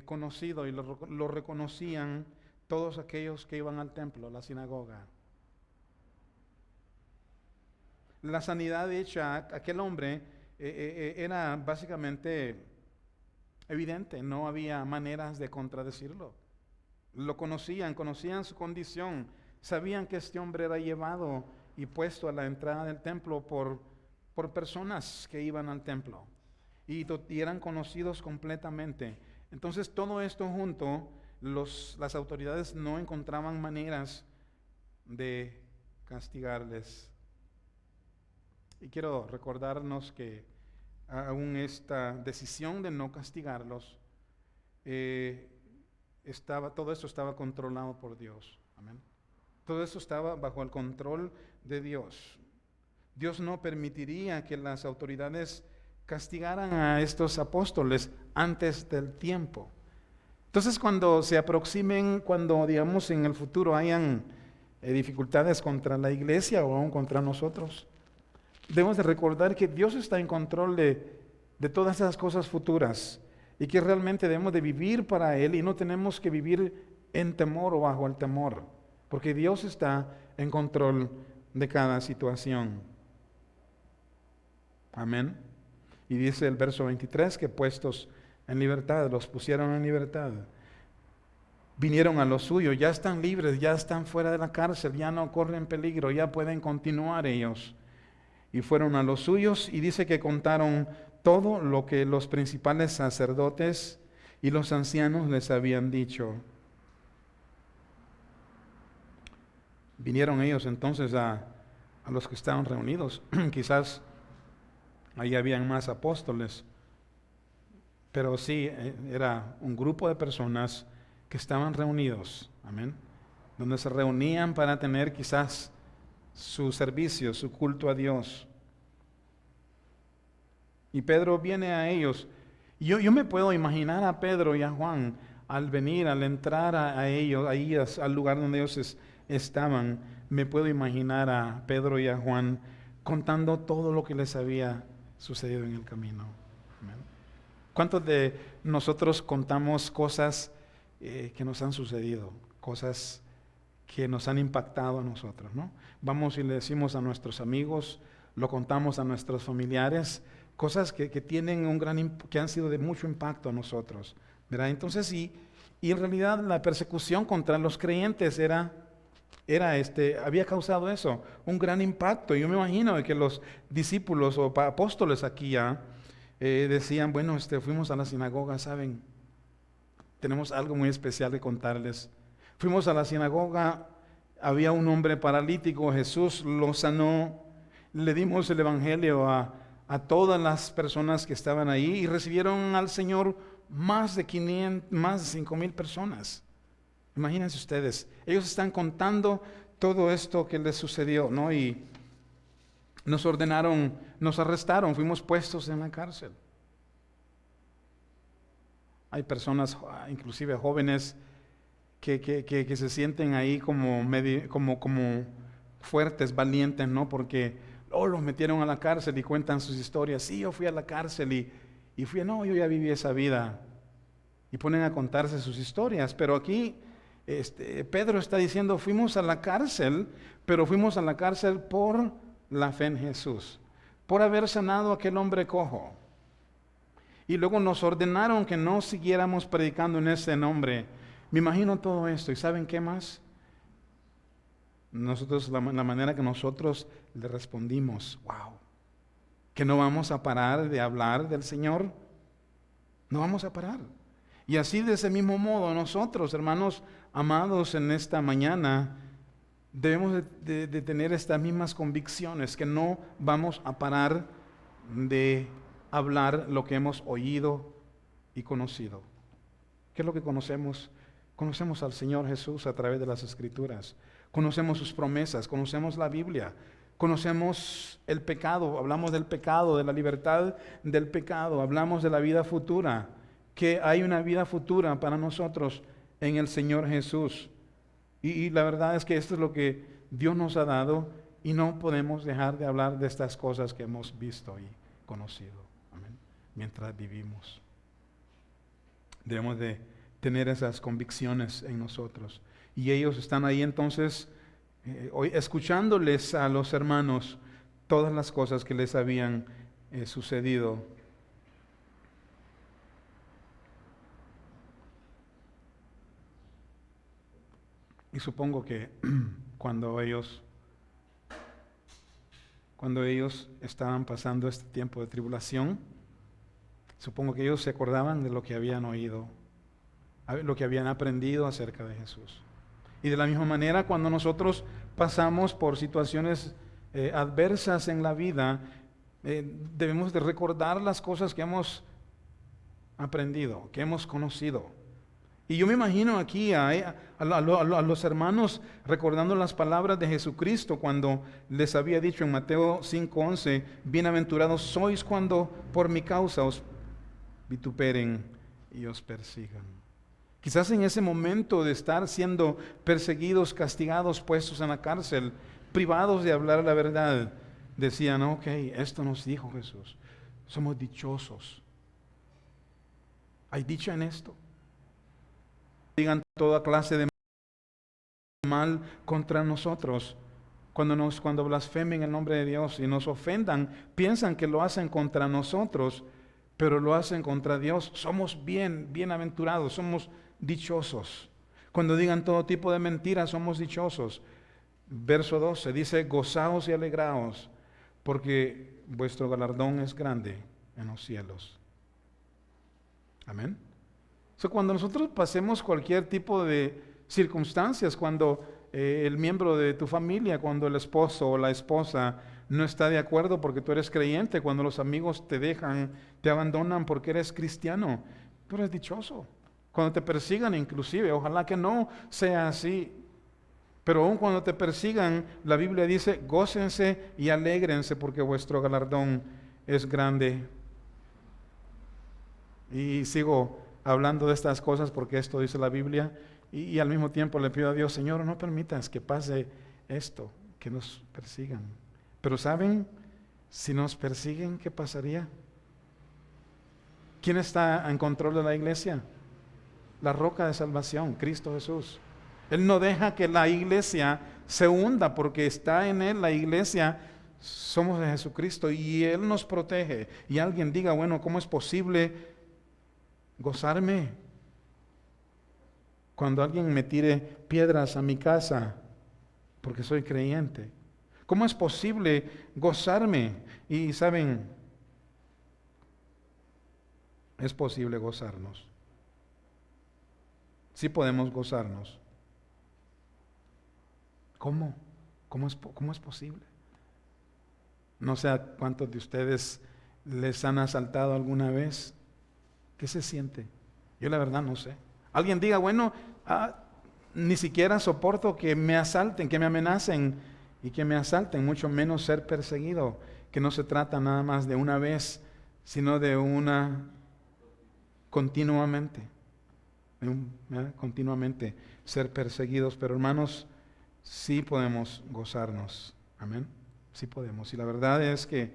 conocido, y lo reconocían todos aquellos que iban al templo, a la sinagoga. La sanidad hecha a aquel hombre era básicamente evidente, no había maneras de contradecirlo. Lo conocían su condición, sabían que este hombre era llevado y puesto a la entrada del templo por personas que iban al templo, y eran conocidos completamente. Entonces todo esto junto, las autoridades no encontraban maneras de castigarles. Y quiero recordarnos que aún esta decisión de no castigarlos, todo esto estaba controlado por Dios. Amén. Todo esto estaba bajo el control de Dios. Dios no permitiría que las autoridades castigaran a estos apóstoles antes del tiempo. Entonces, cuando se aproximen, cuando digamos en el futuro hayan dificultades contra la iglesia o aún contra nosotros, debemos de recordar que Dios está en control de todas esas cosas futuras, y que realmente debemos de vivir para Él, y no tenemos que vivir en temor o bajo el temor, porque Dios está en control de cada situación. Amén. Y dice el verso 23 que puestos en libertad, los pusieron en libertad. Vinieron a lo suyo, ya están libres, ya están fuera de la cárcel, ya no corren peligro, ya pueden continuar ellos. Y fueron a los suyos, y dice que contaron todo lo que los principales sacerdotes y los ancianos les habían dicho. Vinieron ellos entonces a los que estaban reunidos. Quizás ahí habían más apóstoles, pero sí era un grupo de personas que estaban reunidos, amén, donde se reunían para tener quizás su servicio, su culto a Dios. Y Pedro viene a ellos. Yo me puedo imaginar a Pedro y a Juan al venir, al entrar a ellos, ahí al lugar donde ellos estaban. Me puedo imaginar a Pedro y a Juan contando todo lo que les había sucedido en el camino. Amén. ¿Cuántos de nosotros contamos cosas que nos han sucedido? Cosas que nos han impactado a nosotros, ¿no? Vamos y le decimos a nuestros amigos, lo contamos a nuestros familiares, cosas que tienen que han sido de mucho impacto a nosotros, ¿verdad? Entonces, y en realidad la persecución contra los creyentes había causado eso, un gran impacto. Yo me imagino que los discípulos o apóstoles aquí ya decían, bueno, fuimos a la sinagoga, ¿saben? Tenemos algo muy especial que contarles. Fuimos a la sinagoga, había un hombre paralítico, Jesús lo sanó, le dimos el evangelio a todas las personas que estaban ahí y recibieron al Señor más de 5,000 personas. Imagínense ustedes, ellos están contando todo esto que les sucedió, ¿no? Y nos ordenaron, nos arrestaron, fuimos puestos en la cárcel. Hay personas, inclusive jóvenes, que se sienten ahí como fuertes, valientes, ¿no? Porque los metieron a la cárcel y cuentan sus historias. Sí, yo fui a la cárcel y fui, no, yo ya viví esa vida. Y ponen a contarse sus historias. Pero aquí Pedro está diciendo, fuimos a la cárcel, pero fuimos a la cárcel por la fe en Jesús, por haber sanado a aquel hombre cojo. Y luego nos ordenaron que no siguiéramos predicando en ese nombre. Me imagino todo esto. ¿Y saben qué más? Nosotros, la manera que nosotros le respondimos, wow, que no vamos a parar de hablar del Señor. No vamos a parar. Y así de ese mismo modo nosotros, hermanos amados, en esta mañana debemos de tener estas mismas convicciones, que no vamos a parar de hablar lo que hemos oído y conocido. ¿Qué es lo que conocemos? Conocemos al Señor Jesús a través de las Escrituras. Conocemos sus promesas, conocemos la Biblia, conocemos el pecado, hablamos del pecado, de la libertad del pecado, hablamos de la vida futura, que hay una vida futura para nosotros en el Señor Jesús. Y la verdad es que esto es lo que Dios nos ha dado y no podemos dejar de hablar de estas cosas que hemos visto y conocido. Amén. Mientras vivimos. Debemos de tener esas convicciones en nosotros. Y ellos están ahí entonces hoy escuchándoles a los hermanos todas las cosas que les habían sucedido. Y supongo que cuando ellos estaban pasando este tiempo de tribulación, supongo que ellos se acordaban de lo que habían oído, lo que habían aprendido acerca de Jesús. Y de la misma manera, cuando nosotros pasamos por situaciones adversas en la vida, debemos de recordar las cosas que hemos aprendido, que hemos conocido. Y yo me imagino aquí a los hermanos recordando las palabras de Jesucristo cuando les había dicho en Mateo 5:11, bienaventurados sois cuando por mi causa os vituperen y os persigan. Quizás en ese momento de estar siendo perseguidos, castigados, puestos en la cárcel, privados de hablar la verdad, decían, ok, esto nos dijo Jesús, somos dichosos. ¿Hay dicha en esto? Digan toda clase de mal contra nosotros, cuando blasfemen el nombre de Dios y nos ofendan, piensan que lo hacen contra nosotros, pero lo hacen contra Dios. Somos bienaventurados, somos dichosos. Cuando digan todo tipo de mentiras, somos dichosos. Verso 12 dice, gozaos y alegraos, porque vuestro galardón es grande en los cielos. Amén. Cuando nosotros pasemos cualquier tipo de circunstancias, cuando el miembro de tu familia, cuando el esposo o la esposa no está de acuerdo porque tú eres creyente, cuando los amigos te dejan, te abandonan porque eres cristiano, tú eres dichoso. Cuando te persigan inclusive, ojalá que no sea así, pero aun cuando te persigan, la Biblia dice, gócense y alégrense porque vuestro galardón es grande. Y sigo hablando de estas cosas porque esto dice la Biblia y al mismo tiempo le pido a Dios, Señor, no permitas que pase esto, que nos persigan. Pero ¿saben? Si nos persiguen, ¿qué pasaría? ¿Quién está en control de la iglesia? La roca de salvación, Cristo Jesús. Él no deja que la iglesia se hunda, porque está en Él la iglesia, somos de Jesucristo y Él nos protege. Y alguien diga, bueno, ¿cómo es posible gozarme cuando alguien me tire piedras a mi casa porque soy creyente? ¿Cómo es posible gozarme? Y saben, es posible gozarnos. Sí podemos gozarnos. ¿Cómo? ¿Cómo es posible? No sé a cuántos de ustedes les han asaltado alguna vez. ¿Qué se siente? Yo la verdad no sé. Alguien diga, bueno, ni siquiera soporto que me asalten, que me amenacen y que me asalten, mucho menos ser perseguido, que no se trata nada más de una vez, sino de una continuamente. Continuamente ser perseguidos. Pero hermanos, sí podemos gozarnos. Amén. Sí podemos. Y la verdad es que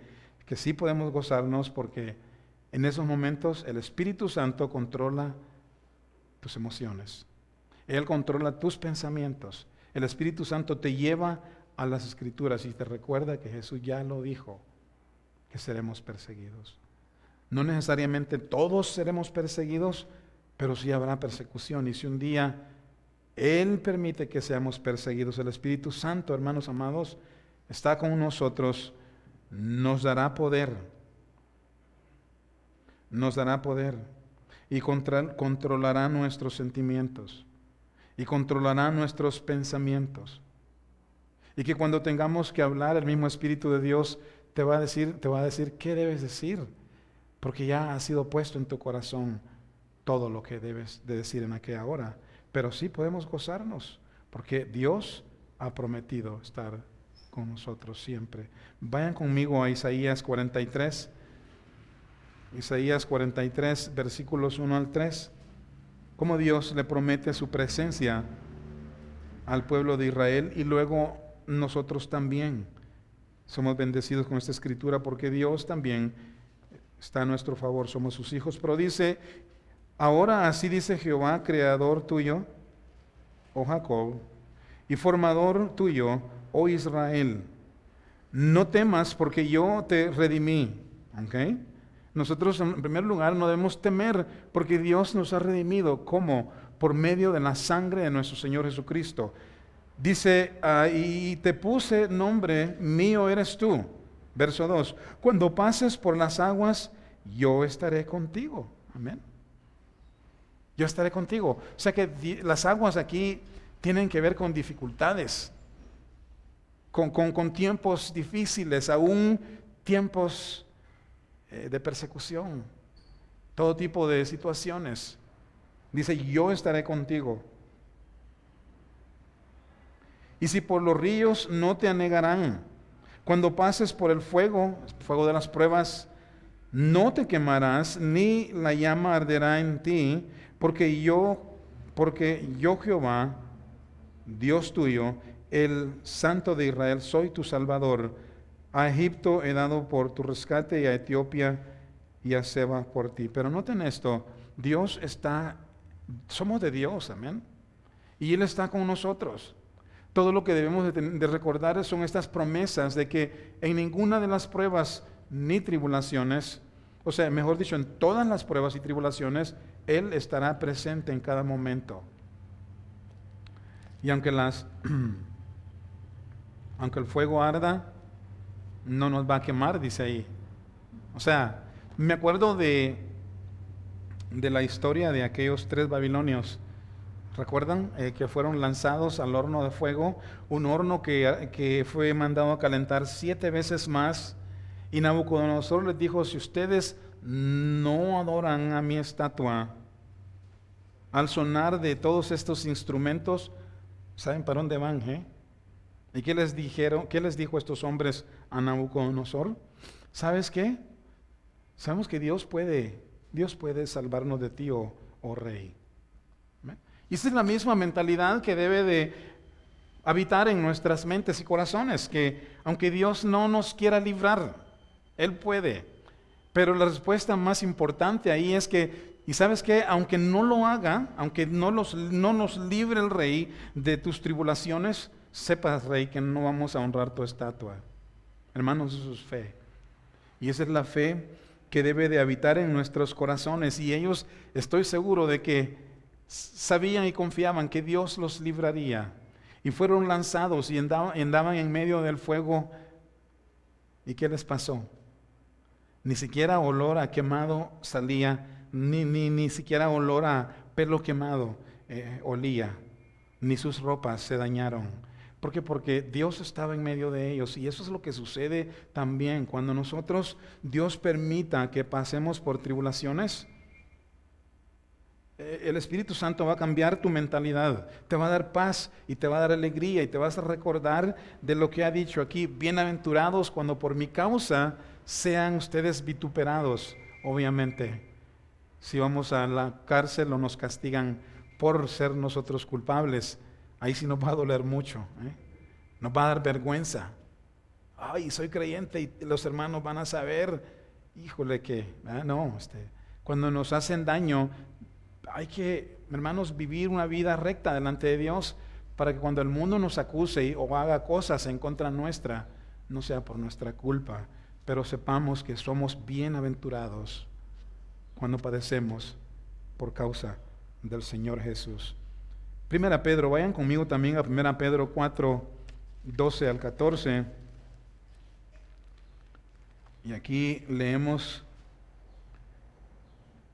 sí podemos gozarnos, porque en esos momentos el Espíritu Santo controla tus emociones. Él controla tus pensamientos. El Espíritu Santo te lleva a las Escrituras y te recuerda que Jesús ya lo dijo, que seremos perseguidos. No necesariamente todos seremos perseguidos, pero sí habrá persecución. Y si un día Él permite que seamos perseguidos, el Espíritu Santo, hermanos amados, está con nosotros, nos dará poder. Nos dará poder y controlará nuestros sentimientos y controlará nuestros pensamientos. Y que cuando tengamos que hablar, el mismo Espíritu de Dios te va a decir qué debes decir, porque ya ha sido puesto en tu corazón todo lo que debes de decir en aquella hora. Pero sí podemos gozarnos, porque Dios ha prometido estar con nosotros siempre. Vayan conmigo a Isaías 43. Isaías 43, versículos 1 al 3. Cómo Dios le promete su presencia al pueblo de Israel, y luego nosotros también somos bendecidos con esta escritura, porque Dios también está a nuestro favor, somos sus hijos. Pero dice, ahora así dice Jehová, creador tuyo, oh Jacob, y formador tuyo, oh Israel, no temas, porque yo te redimí. ¿Ok? Nosotros en primer lugar no debemos temer, porque Dios nos ha redimido. ¿Cómo? Por medio de la sangre de nuestro Señor Jesucristo. Dice, y te puse nombre, mío eres tú. Verso 2, cuando pases por las aguas, yo estaré contigo. Amén. Yo estaré contigo. O sea que las aguas aquí tienen que ver con dificultades, con tiempos difíciles, aún tiempos de persecución, todo tipo de situaciones. Dice, yo estaré contigo. Y si por los ríos, no te anegarán. Cuando pases por el fuego de las pruebas, no te quemarás, ni la llama arderá en ti, porque yo Jehová, Dios tuyo, el Santo de Israel, soy tu Salvador. A Egipto he dado por tu rescate, y a Etiopía y a Seba por ti. Pero noten esto, somos de Dios, amén. Y Él está con nosotros. Todo lo que debemos de recordar son estas promesas de que en ninguna de las pruebas ni tribulaciones, o sea, mejor dicho, en todas las pruebas y tribulaciones, Él estará presente en cada momento. Y aunque el fuego arda, no nos va a quemar, dice ahí. O sea, me acuerdo de la historia de aquellos 3 babilonios. ¿Recuerdan? Que fueron lanzados al horno de fuego, un horno que fue mandado a calentar 7 veces más. Y Nabucodonosor les dijo, si ustedes no adoran a mi estatua, al sonar de todos estos instrumentos, ¿saben para dónde van? ¿Y qué les dijeron? ¿Qué les dijo estos hombres a Nabucodonosor? ¿Sabes qué? Sabemos que Dios puede salvarnos de ti, oh rey. ¿Ven? Y esa es la misma mentalidad que debe de habitar en nuestras mentes y corazones, que aunque Dios no nos quiera librar, Él puede. Pero la respuesta más importante ahí es que, ¿y sabes qué? Aunque no lo haga, aunque no nos libre el Rey de tus tribulaciones, sepas, Rey, que no vamos a honrar tu estatua. Hermanos, eso es fe. Y esa es la fe que debe de habitar en nuestros corazones. Y ellos, estoy seguro de que sabían y confiaban que Dios los libraría. Y fueron lanzados y andaban en medio del fuego. ¿Y qué les pasó? Ni siquiera olor a quemado salía, ni siquiera olor a pelo quemado olía, ni sus ropas se dañaron. ¿Por qué? Porque Dios estaba en medio de ellos, y eso es lo que sucede también cuando Dios permita que pasemos por tribulaciones. El Espíritu Santo va a cambiar tu mentalidad, te va a dar paz y te va a dar alegría, y te vas a recordar de lo que ha dicho aquí: bienaventurados cuando por mi causa sean ustedes vituperados. Obviamente, si vamos a la cárcel o nos castigan por ser nosotros culpables, ahí sí nos va a doler mucho, nos va a dar vergüenza. Ay, soy creyente y los hermanos van a saber, híjole, que cuando nos hacen daño, hay que, hermanos, vivir una vida recta delante de Dios, para que cuando el mundo nos acuse o haga cosas en contra nuestra, no sea por nuestra culpa, pero sepamos que somos bienaventurados cuando padecemos por causa del Señor Jesús. Primera Pedro, vayan conmigo también a Primera Pedro 4, 12 al 14. Y aquí leemos,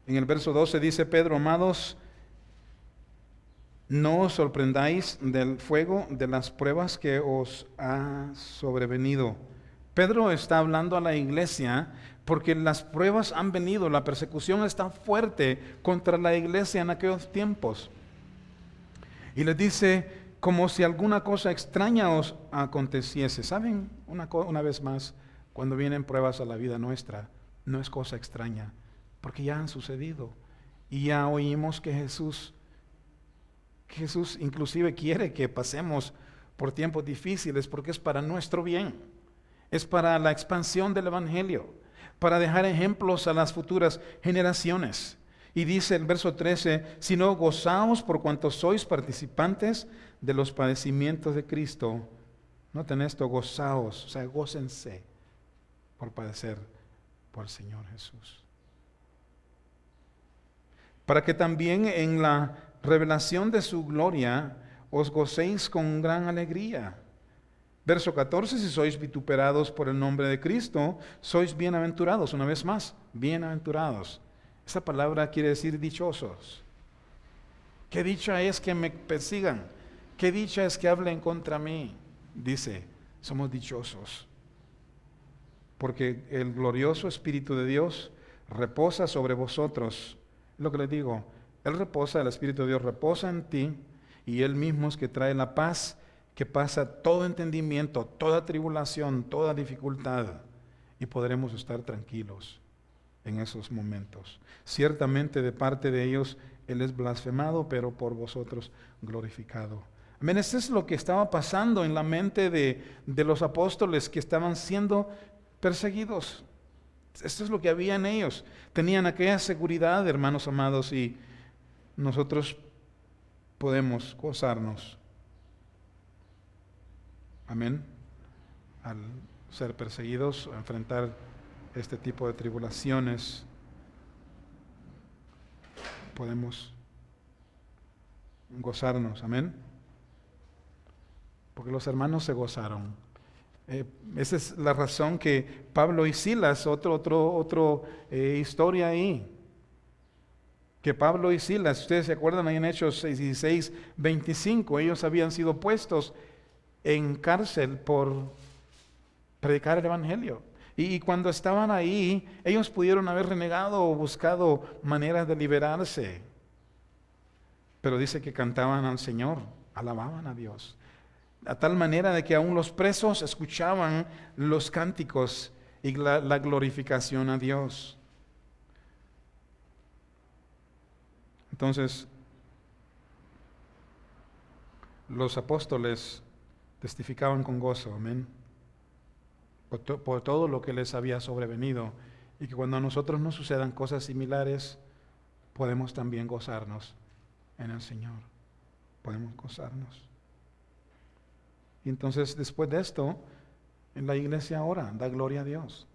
en el verso 12 dice Pedro: amados, no os sorprendáis del fuego de las pruebas que os ha sobrevenido. Pedro está hablando a la iglesia porque las pruebas han venido, la persecución está fuerte contra la iglesia en aquellos tiempos. Y les dice, como si alguna cosa extraña os aconteciese. ¿Saben? Una vez más, cuando vienen pruebas a la vida nuestra, no es cosa extraña, porque ya han sucedido. Y ya oímos que Jesús inclusive quiere que pasemos por tiempos difíciles, porque es para nuestro bien. Es para la expansión del Evangelio, para dejar ejemplos a las futuras generaciones. Y dice el verso 13, sino gozaos por cuanto sois participantes de los padecimientos de Cristo. Noten esto, gozaos, o sea, gócense por padecer por el Señor Jesús. Para que también en la revelación de su gloria os gocéis con gran alegría. Verso 14, si sois vituperados por el nombre de Cristo, sois bienaventurados. Una vez más, bienaventurados. Esa palabra quiere decir dichosos. Qué dicha es que me persigan. Qué dicha es que hablen contra mí. Dice, somos dichosos. Porque el glorioso Espíritu de Dios reposa sobre vosotros. Es lo que les digo. Él reposa, el Espíritu de Dios reposa en ti, y Él mismo es que trae la paz que pasa todo entendimiento, toda tribulación, toda dificultad, y podremos estar tranquilos en esos momentos. Ciertamente de parte de ellos Él es blasfemado, pero por vosotros glorificado. Amén. Esto es lo que estaba pasando en la mente de los apóstoles que estaban siendo perseguidos. Esto es lo que había en ellos. Tenían aquella seguridad, hermanos amados, y nosotros podemos gozarnos. Amén. Al ser perseguidos, a enfrentar este tipo de tribulaciones, podemos gozarnos. Amén. Porque los hermanos se gozaron. Esa es la razón que Pablo y Silas, otra historia ahí. Que Pablo y Silas, ustedes se acuerdan ahí en Hechos 16, 25, ellos habían sido puestos en cárcel por predicar el Evangelio. Y cuando estaban ahí, ellos pudieron haber renegado o buscado maneras de liberarse. Pero dice que cantaban al Señor, alababan a Dios. A tal manera de que aún los presos escuchaban los cánticos y la glorificación a Dios. Entonces, los apóstoles testificaban con gozo, amén. por todo lo que les había sobrevenido, y que cuando a nosotros nos sucedan cosas similares, podemos también gozarnos en el Señor. Podemos gozarnos. Y entonces, después de esto, en la iglesia ora, da gloria a Dios.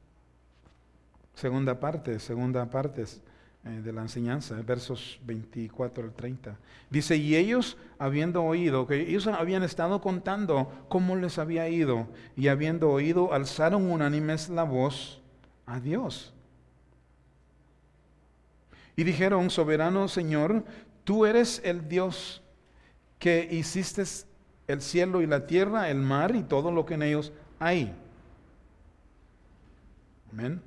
Segunda parte de la enseñanza, versos 24 al 30. Dice, y ellos habiendo oído, que ellos habían estado contando cómo les había ido, y habiendo oído, alzaron unánimes la voz a Dios. Y dijeron, soberano Señor, tú eres el Dios que hiciste el cielo y la tierra, el mar y todo lo que en ellos hay. Amén.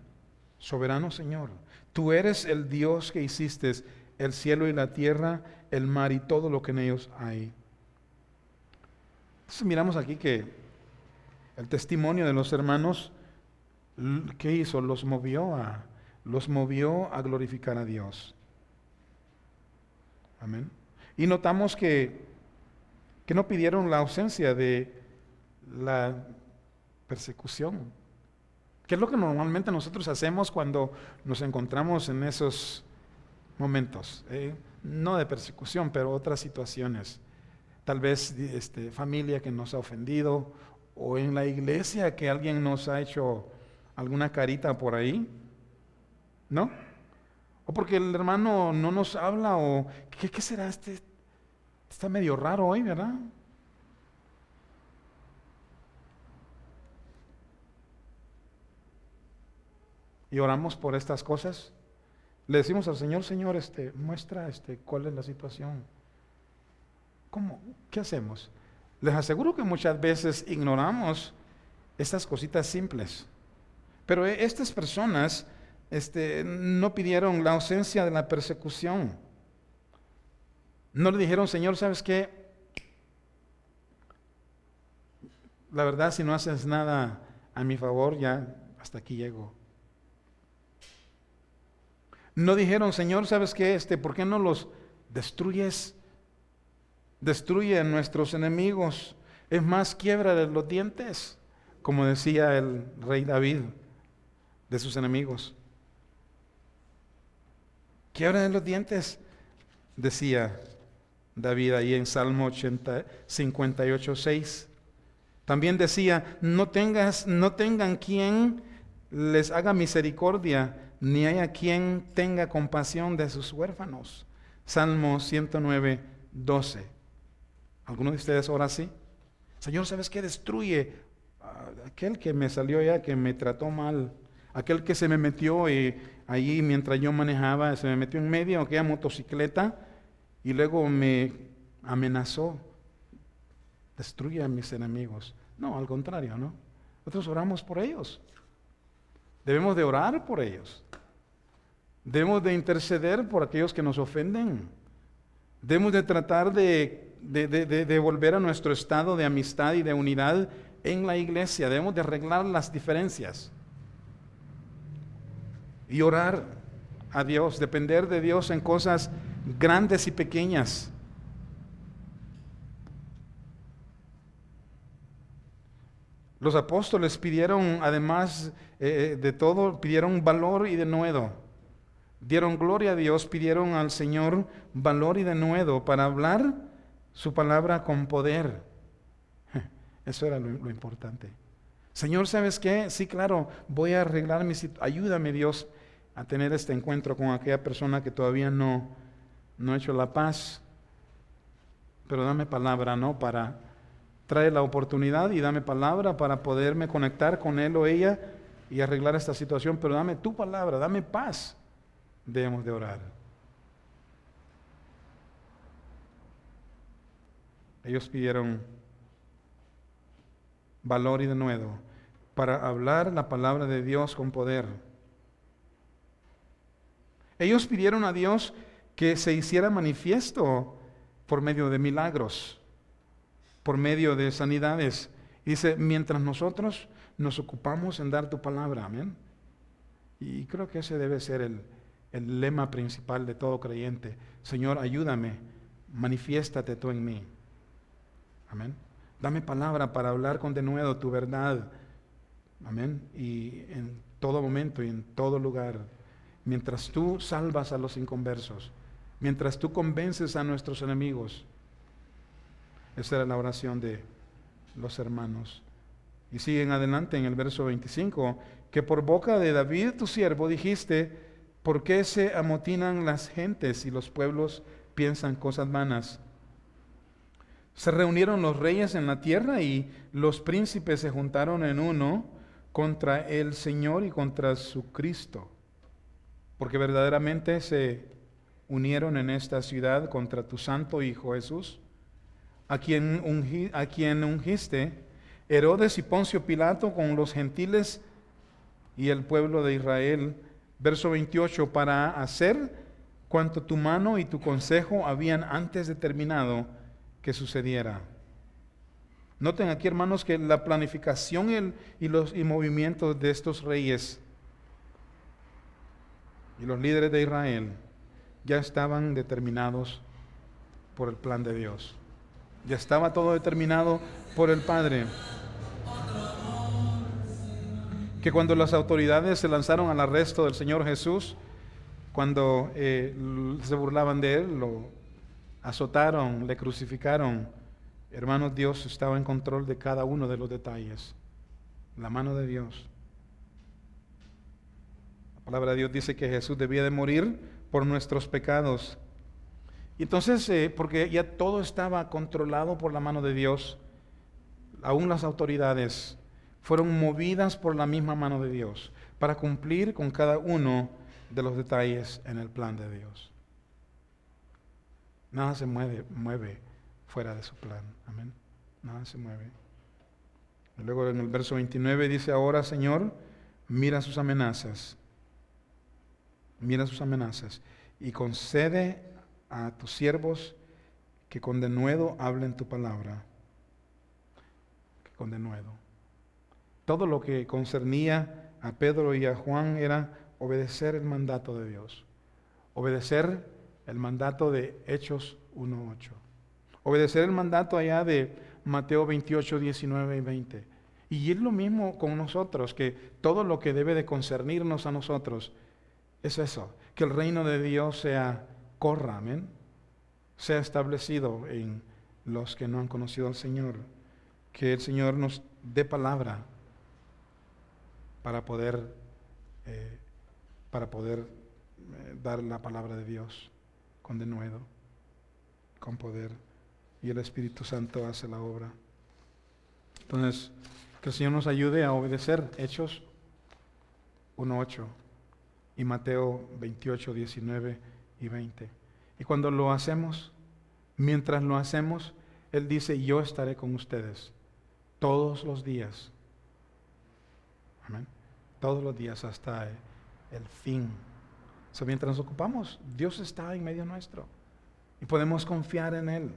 Soberano Señor, tú eres el Dios que hiciste el cielo y la tierra, el mar y todo lo que en ellos hay. Entonces miramos aquí que el testimonio de los hermanos, ¿qué hizo? Los movió a glorificar a Dios. Amén. Y notamos que no pidieron la ausencia de la persecución. ¿Qué es lo que normalmente nosotros hacemos cuando nos encontramos en esos momentos? No de persecución, pero otras situaciones. Tal vez familia que nos ha ofendido, o en la iglesia que alguien nos ha hecho alguna carita por ahí, ¿no? O porque el hermano no nos habla, o ¿qué será? Está medio raro hoy, ¿verdad? Y oramos por estas cosas. Le decimos al Señor, Señor, muestra cuál es la situación. ¿Cómo? ¿Qué hacemos? Les aseguro que muchas veces ignoramos estas cositas simples. Pero estas personas no pidieron la ausencia de la persecución. No le dijeron, Señor, ¿sabes qué? La verdad, si no haces nada a mi favor, ya hasta aquí llego. No dijeron, Señor, ¿sabes qué? ¿Por qué no los destruyes? Destruye a nuestros enemigos. Es más, quiebra los dientes, como decía el rey David de sus enemigos. Quiebra los dientes, decía David ahí en Salmo 58:6. También decía, no tengan quien les haga misericordia, ni haya quien tenga compasión de sus huérfanos. Salmo 109:12. ¿Alguno de ustedes ora así? Señor, ¿sabes qué? Destruye a aquel que me salió ya, que me trató mal, aquel que se me metió allí mientras yo manejaba, se me metió en medio de aquella motocicleta y luego me amenazó. Destruye a mis enemigos. No, al contrario, ¿no? Nosotros oramos por ellos. Debemos de orar por ellos. Debemos de interceder por aquellos que nos ofenden. Debemos de tratar de volver a nuestro estado de amistad y de unidad en la iglesia. Debemos de arreglar las diferencias. Y orar a Dios, depender de Dios en cosas grandes y pequeñas. Los apóstoles pidieron, además de todo, pidieron valor y denuedo. Dieron gloria a Dios, pidieron al Señor valor y denuedo para hablar su palabra con poder. Eso era lo importante. Señor, ¿sabes qué? Sí, claro, voy a arreglar mi situación. Ayúdame, Dios, a tener este encuentro con aquella persona que todavía no ha hecho la paz. Pero dame palabra, ¿no? Trae la oportunidad y dame palabra para poderme conectar con él o ella y arreglar esta situación, pero dame tu palabra, dame paz. Debemos de orar. Ellos pidieron valor y denuedo para hablar la palabra de Dios con poder. Ellos pidieron a Dios que se hiciera manifiesto por medio de milagros, por medio de sanidades. Dice, mientras nosotros nos ocupamos en dar tu palabra, amén. Y creo que ese debe ser el lema principal de todo creyente. Señor, ayúdame, manifiéstate tú en mí. Amén. Dame palabra para hablar con denuedo tu verdad. Amén. Y en todo momento y en todo lugar, mientras tú salvas a los inconversos, mientras tú convences a nuestros enemigos. Esa era la oración de los hermanos. Y siguen adelante en el verso 25, que por boca de David tu siervo dijiste, ¿por qué se amotinan las gentes y los pueblos piensan cosas vanas? Se reunieron los reyes en la tierra y los príncipes se juntaron en uno contra el Señor y contra su Cristo, porque verdaderamente se unieron en esta ciudad contra tu santo Hijo Jesús, a quien ungiste, Herodes y Poncio Pilato con los gentiles y el pueblo de Israel. Verso 28, para hacer cuanto tu mano y tu consejo habían antes determinado que sucediera. Noten aquí, hermanos, que la planificación y los movimientos de estos reyes y los líderes de Israel ya estaban determinados por el plan de Dios. Ya estaba todo determinado por el Padre. Que cuando las autoridades se lanzaron al arresto del Señor Jesús, cuando se burlaban de Él, lo azotaron, le crucificaron, hermanos, Dios estaba en control de cada uno de los detalles. La mano de Dios. La palabra de Dios dice que Jesús debía de morir por nuestros pecados. Y entonces, porque ya todo estaba controlado por la mano de Dios, aún las autoridades fueron movidas por la misma mano de Dios para cumplir con cada uno de los detalles en el plan de Dios. Nada se mueve fuera de su plan. Amén. Nada se mueve. Y luego en el verso 29 dice, ahora, Señor, mira sus amenazas. Mira sus amenazas y concede a tus siervos que con denuedo hablen tu palabra. Que con denuedo. Todo lo que concernía a Pedro y a Juan era obedecer el mandato de Dios. Obedecer el mandato de Hechos 1:8. Obedecer el mandato allá de Mateo 28, 19 y 20. Y es lo mismo con nosotros, que todo lo que debe de concernirnos a nosotros es eso, que el reino de Dios corra, amén, sea establecido en los que no han conocido al Señor, que el Señor nos dé palabra para poder dar la palabra de Dios con denuedo, con poder, y el Espíritu Santo hace la obra. Entonces, que el Señor nos ayude a obedecer Hechos 1:8 y Mateo 28, 19 y 20. Y cuando lo hacemos, mientras lo hacemos, Él dice, yo estaré con ustedes todos los días. Amén. Todos los días hasta el fin. O sea, mientras nos ocupamos, Dios está en medio nuestro y podemos confiar en Él.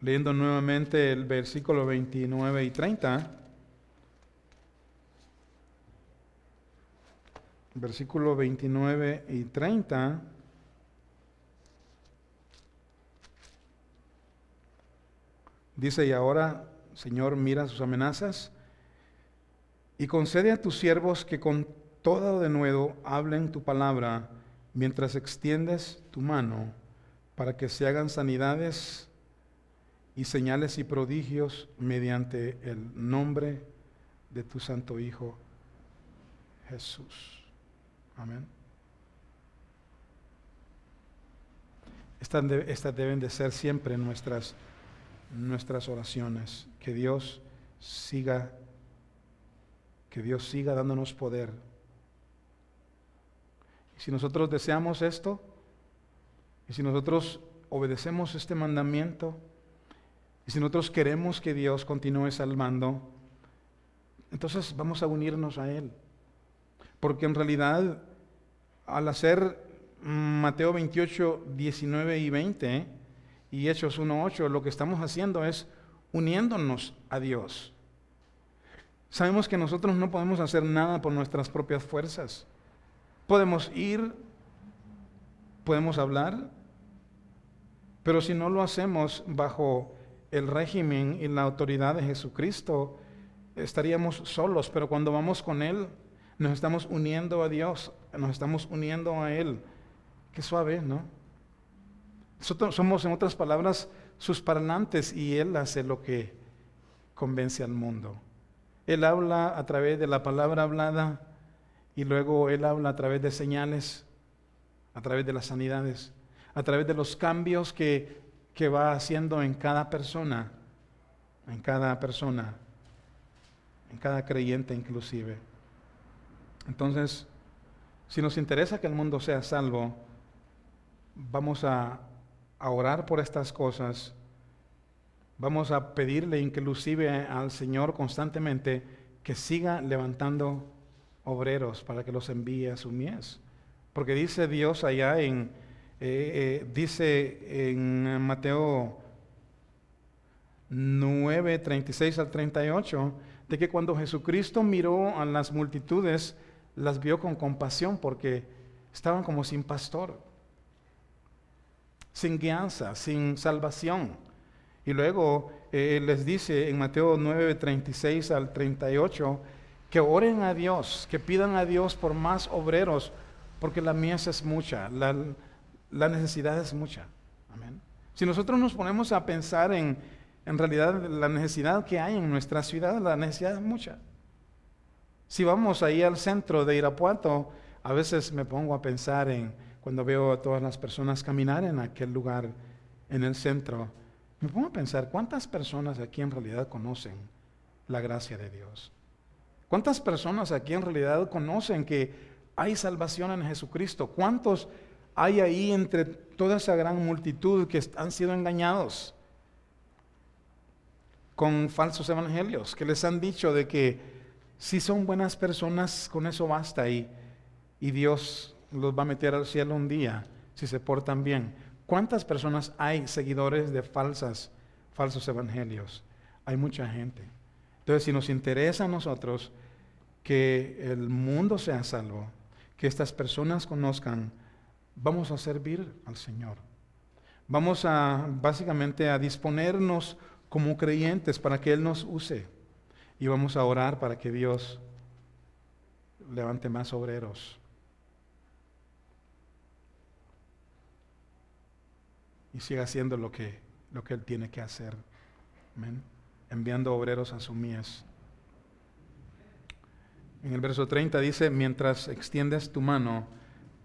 Leyendo nuevamente el versículo 29 y 30. Versículo 29 y 30. Dice, y ahora, Señor, mira sus amenazas y concede a tus siervos que con todo denuedo hablen tu palabra mientras extiendes tu mano para que se hagan sanidades y señales y prodigios mediante el nombre de tu santo Hijo Jesús. Amén. Estas deben de ser siempre nuestras oraciones. Que Dios siga dándonos poder. Y si nosotros deseamos esto, y si nosotros obedecemos este mandamiento, y si nosotros queremos que Dios continúe salvando, entonces vamos a unirnos a Él. Porque en realidad, al hacer Mateo 28, 19 y 20 y Hechos 1:8, lo que estamos haciendo es uniéndonos a Dios. Sabemos que nosotros no podemos hacer nada por nuestras propias fuerzas. Podemos ir, podemos hablar, pero si no lo hacemos bajo el régimen y la autoridad de Jesucristo, estaríamos solos, pero cuando vamos con Él, nos estamos uniendo a Dios, nos estamos uniendo a Él. Qué suave, ¿no? Nosotros somos, en otras palabras, sus parlantes, y Él hace lo que convence al mundo. Él habla a través de la palabra hablada, y luego Él habla a través de señales, a través de las sanidades, a través de los cambios que va haciendo en cada persona, en cada creyente inclusive. Entonces, si nos interesa que el mundo sea salvo, vamos a orar por estas cosas, vamos a pedirle inclusive al Señor constantemente que siga levantando obreros para que los envíe a su mies. Porque dice Dios allá dice en Mateo 9, 36 al 38, de que cuando Jesucristo miró a las multitudes, las vio con compasión porque estaban como sin pastor, sin guianza, sin salvación. Y luego les dice en Mateo 9, 36 al 38, que oren a Dios, que pidan a Dios por más obreros, porque la mies es mucha, la necesidad es mucha. Amén. Si nosotros nos ponemos a pensar en realidad la necesidad que hay en nuestra ciudad, la necesidad es mucha. Si vamos ahí al centro de Irapuato, a veces me pongo a pensar cuando veo a todas las personas caminar en aquel lugar, en el centro, me pongo a pensar, ¿cuántas personas aquí en realidad conocen la gracia de Dios? ¿Cuántas personas aquí en realidad conocen que hay salvación en Jesucristo? ¿Cuántos hay ahí entre toda esa gran multitud que han sido engañados con falsos evangelios, que les han dicho de que si son buenas personas, con eso basta y Dios los va a meter al cielo un día si se portan bien? ¿Cuántas personas hay seguidores de falsos evangelios? Hay mucha gente. Entonces, si nos interesa a nosotros que el mundo sea salvo, que estas personas conozcan, vamos a servir al Señor. Vamos básicamente a disponernos como creyentes para que Él nos use. Y vamos a orar para que Dios levante más obreros. Y siga haciendo lo que Él tiene que hacer. Amén. Enviando obreros a su mies. En el verso 30 dice, mientras extiendes tu mano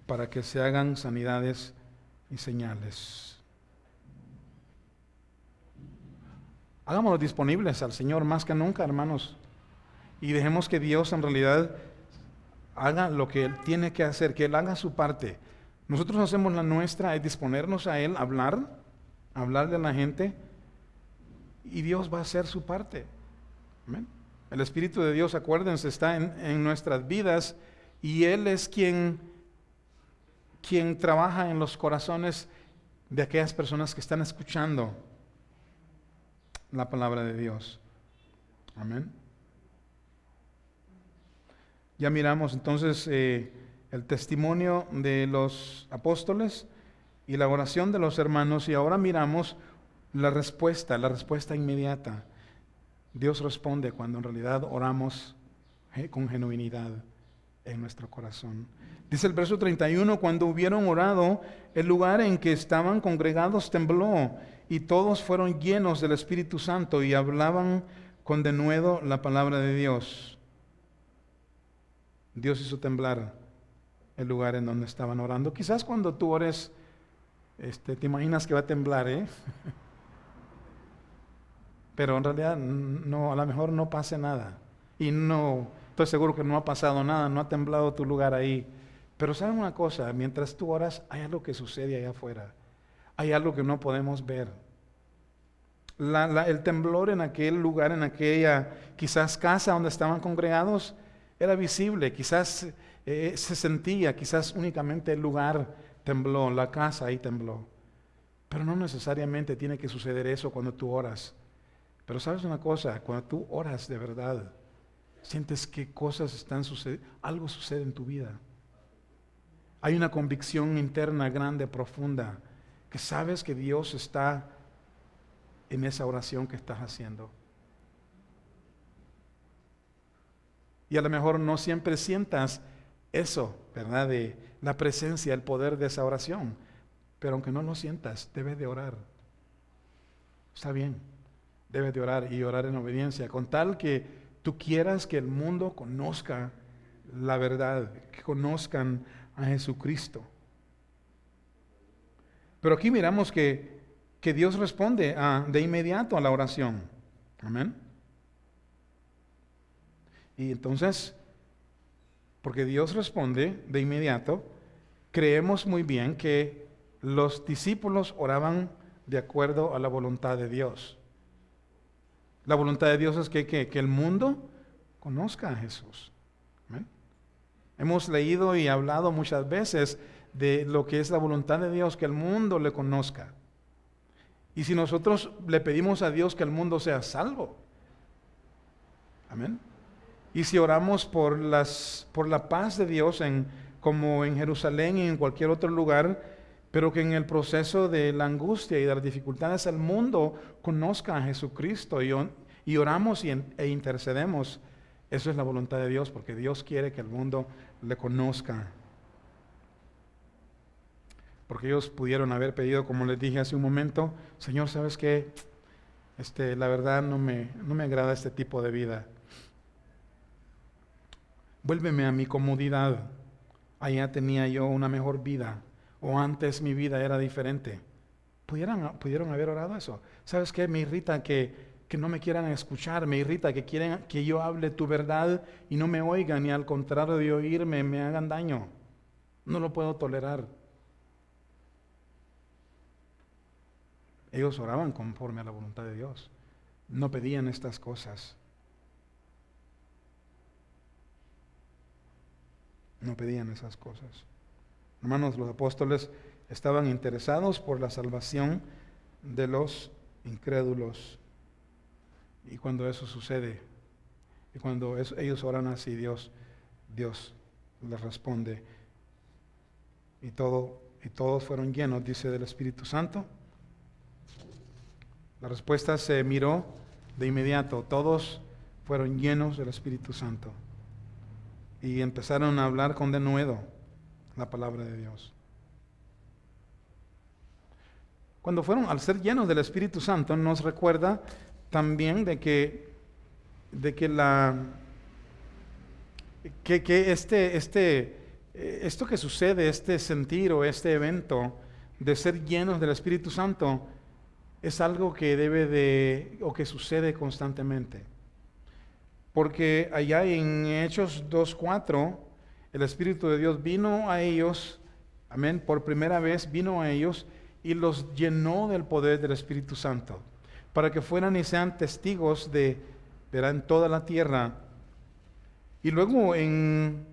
para que se hagan sanidades y señales. Hagámoslos disponibles al Señor más que nunca, hermanos. Y dejemos que Dios en realidad haga lo que Él tiene que hacer, que Él haga su parte. Nosotros hacemos la nuestra, es disponernos a Él, hablarle a la gente, y Dios va a hacer su parte. Amén. El Espíritu de Dios, acuérdense, está en nuestras vidas, y Él es quien trabaja en los corazones de aquellas personas que están escuchando la palabra de Dios. Amén. Ya miramos entonces el testimonio de los apóstoles y la oración de los hermanos, y ahora miramos la respuesta inmediata. Dios responde cuando en realidad oramos con genuinidad en nuestro corazón. Dice el verso 31, cuando hubieron orado, el lugar en que estaban congregados tembló, y todos fueron llenos del Espíritu Santo y hablaban con denuedo la palabra de Dios. Dios hizo temblar el lugar en donde estaban orando. Quizás cuando tú ores, te imaginas que va a temblar, pero en realidad no, a lo mejor no pase nada. Y no, estoy seguro que no ha pasado nada, no ha temblado tu lugar ahí. Pero ¿saben una cosa? Mientras tú oras, hay algo que sucede allá afuera. Hay algo que no podemos ver. El temblor en aquel lugar, en aquella quizás casa donde estaban congregados, era visible, quizás se sentía, quizás únicamente el lugar tembló, la casa ahí tembló. Pero no necesariamente tiene que suceder eso cuando tú oras. Pero ¿sabes una cosa? Cuando tú oras de verdad, sientes que cosas están sucediendo, algo sucede en tu vida. Hay una convicción interna grande, profunda, que sabes que Dios está en esa oración que estás haciendo. Y a lo mejor no siempre sientas eso, ¿verdad? De la presencia, el poder de esa oración. Pero aunque no lo sientas, debes de orar. Está bien, debes de orar y orar en obediencia, con tal que tú quieras que el mundo conozca la verdad, que conozcan a Jesucristo. Pero aquí miramos que Dios responde de inmediato a la oración. Amén. Y entonces, porque Dios responde de inmediato, creemos muy bien que los discípulos oraban de acuerdo a la voluntad de Dios. La voluntad de Dios es que el mundo conozca a Jesús. ¿Amén? Hemos leído y hablado muchas veces de lo que es la voluntad de Dios, que el mundo le conozca. Y si nosotros le pedimos a Dios que el mundo sea salvo, amén. Y si oramos por la paz de Dios, como en Jerusalén y en cualquier otro lugar, pero que en el proceso de la angustia y de las dificultades el mundo conozca a Jesucristo y oramos e intercedemos, eso es la voluntad de Dios, porque Dios quiere que el mundo le conozca. Porque ellos pudieron haber pedido, como les dije hace un momento, Señor, ¿sabes qué? La verdad no me agrada este tipo de vida. Vuélveme a mi comodidad. Allá tenía yo una mejor vida. O antes mi vida era diferente. ¿Pudieron haber orado eso? ¿Sabes qué? Me irrita que no me quieran escuchar. Me irrita que quieren que yo hable tu verdad y no me oigan. Y al contrario de oírme, me hagan daño. No lo puedo tolerar. Ellos oraban conforme a la voluntad de Dios. No pedían estas cosas. No pedían esas cosas. Hermanos, los apóstoles estaban interesados por la salvación de los incrédulos. Y cuando eso sucede, y cuando ellos oran así, Dios les responde. Y todos fueron llenos, dice, del Espíritu Santo. La respuesta se miró de inmediato. Todos fueron llenos del Espíritu Santo. Y empezaron a hablar con denuedo la palabra de Dios. Cuando fueron, al ser llenos del Espíritu Santo, nos recuerda también de que esto que sucede, este sentir o este evento de ser llenos del Espíritu Santo, es algo que que sucede constantemente. Porque allá en Hechos 2:4, el Espíritu de Dios vino a ellos, amén, por primera vez vino a ellos y los llenó del poder del Espíritu Santo, para que fueran y sean testigos en toda la tierra. Y luego en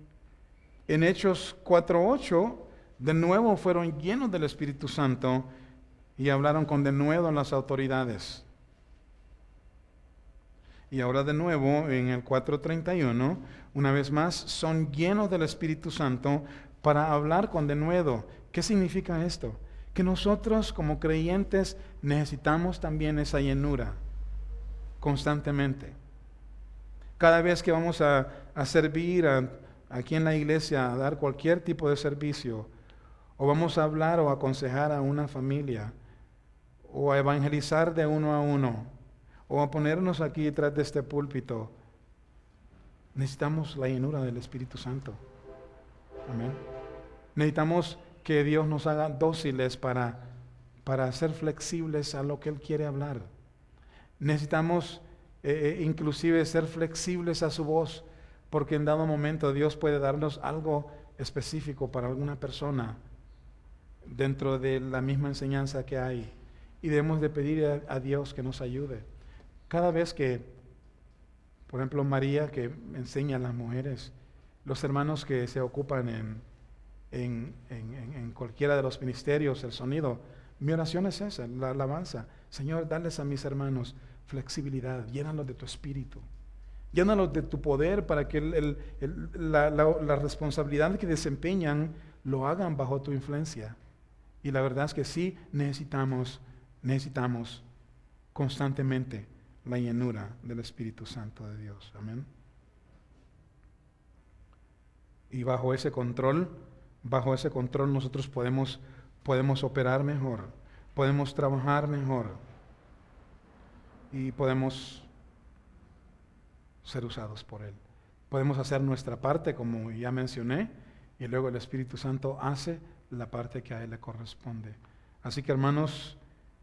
Hechos 4:8, de nuevo fueron llenos del Espíritu Santo y hablaron con denuedo a las autoridades. Y ahora de nuevo en el 4:31, una vez más, son llenos del Espíritu Santo para hablar con denuedo. ¿Qué significa esto? Que nosotros como creyentes necesitamos también esa llenura constantemente. Cada vez que vamos a servir aquí en la iglesia, a dar cualquier tipo de servicio, o vamos a hablar o aconsejar a una familia, o a evangelizar de uno a uno, o a ponernos aquí detrás de este púlpito, necesitamos la llenura del Espíritu Santo. Amén. Necesitamos que Dios nos haga dóciles para ser flexibles a lo que Él quiere hablar. Necesitamos inclusive ser flexibles a su voz, porque en dado momento Dios puede darnos algo específico para alguna persona dentro de la misma enseñanza que hay. Y debemos de pedir a Dios que nos ayude. Cada vez que, por ejemplo, María, que enseña a las mujeres, los hermanos que se ocupan en cualquiera de los ministerios, el sonido, mi oración es esa, la alabanza. Señor, dales a mis hermanos flexibilidad, llénalos de tu espíritu, llénalos de tu poder para que la responsabilidad que desempeñan lo hagan bajo tu influencia. Y la verdad es que sí necesitamos constantemente la llenura del Espíritu Santo de Dios. Amén. Y bajo ese control nosotros podemos operar mejor, podemos trabajar mejor y podemos ser usados por Él. Podemos hacer nuestra parte, como ya mencioné, y luego el Espíritu Santo hace la parte que a Él le corresponde. Así que, hermanos,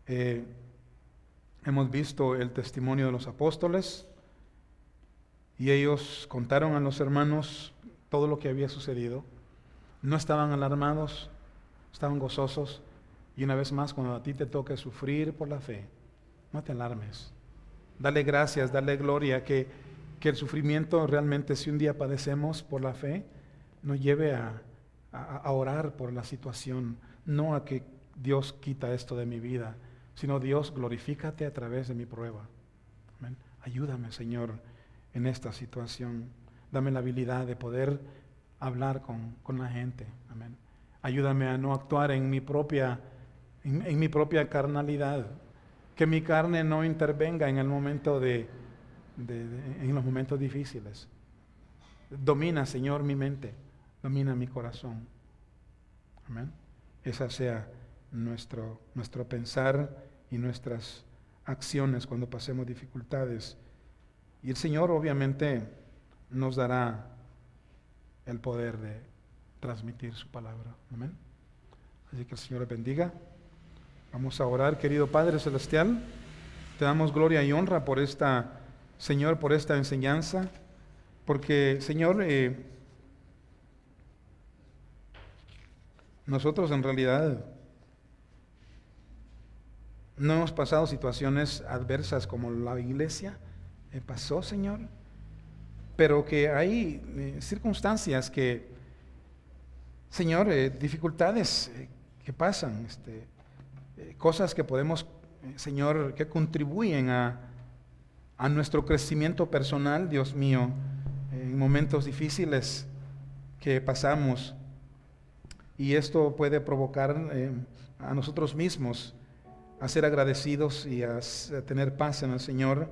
hemos visto el testimonio de los apóstoles y ellos contaron a los hermanos todo lo que había sucedido. No estaban alarmados, estaban gozosos. Y una vez más, cuando a ti te toque sufrir por la fe, no te alarmes. Dale gracias, dale gloria, que el sufrimiento realmente, si un día padecemos por la fe, nos lleve a orar por la situación, no a que Dios quita esto de mi vida, sino Dios, glorifícate a través de mi prueba. Amén. Ayúdame, Señor, en esta situación. Dame la habilidad de poder hablar con la gente. Amén. Ayúdame a no actuar en mi propia carnalidad. Que mi carne no intervenga en el momento en los momentos difíciles. Domina, Señor, mi mente. Domina mi corazón. Amén. Esa sea nuestro pensar y nuestras acciones cuando pasemos dificultades. Y el Señor obviamente nos dará el poder de transmitir su palabra. Amén. Así que el Señor les bendiga. Vamos a orar, querido Padre Celestial. Te damos gloria y honra por esta, Señor, por esta enseñanza. Porque, Señor, nosotros en realidad no hemos pasado situaciones adversas como la iglesia pasó, Señor. Pero que hay circunstancias que, Señor, dificultades que pasan, cosas que podemos, Señor, que contribuyen a nuestro crecimiento personal, Dios mío, en momentos difíciles que pasamos. Y esto puede provocar a nosotros mismos a ser agradecidos y a tener paz en el Señor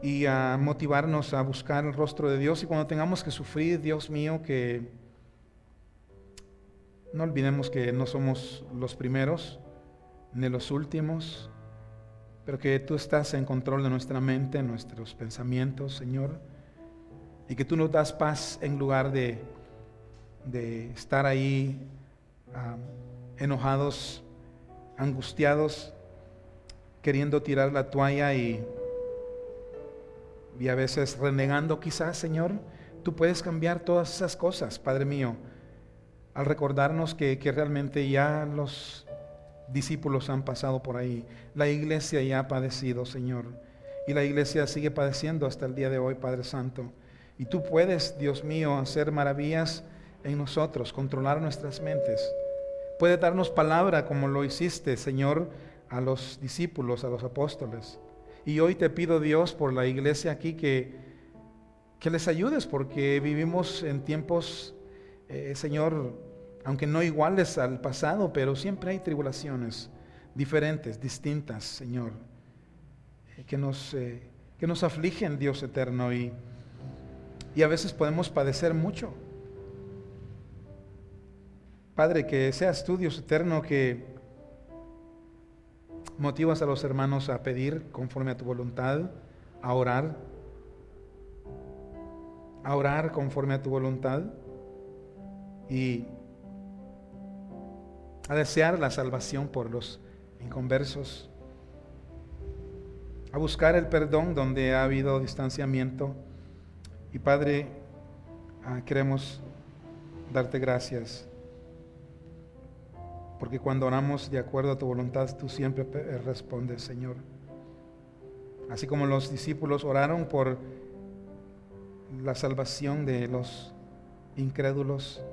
y a motivarnos a buscar el rostro de Dios. Y cuando tengamos que sufrir, Dios mío, que no olvidemos que no somos los primeros ni los últimos, pero que tú estás en control de nuestra mente, nuestros pensamientos, Señor, y que tú nos das paz en lugar de estar ahí enojados, angustiados, queriendo tirar la toalla y a veces renegando quizás, Señor. Tú puedes cambiar todas esas cosas, Padre mío, al recordarnos que realmente ya los discípulos han pasado por ahí. La iglesia ya ha padecido, Señor, y la iglesia sigue padeciendo hasta el día de hoy, Padre Santo. Y tú puedes, Dios mío, hacer maravillas en nosotros, controlar nuestras mentes. Puede darnos palabra como lo hiciste, Señor, a los discípulos, a los apóstoles. Y hoy te pido, Dios, por la iglesia aquí, que les ayudes, porque vivimos en tiempos, Señor, aunque no iguales al pasado, pero siempre hay tribulaciones diferentes, distintas, Señor, que nos afligen, Dios eterno, y a veces podemos padecer mucho. Padre, que seas tú, Dios eterno, que motivas a los hermanos a pedir conforme a tu voluntad, a orar conforme a tu voluntad y a desear la salvación por los inconversos, a buscar el perdón donde ha habido distanciamiento. Y Padre, queremos darte gracias, porque cuando oramos de acuerdo a tu voluntad, tú siempre respondes, Señor. Así como los discípulos oraron por la salvación de los incrédulos,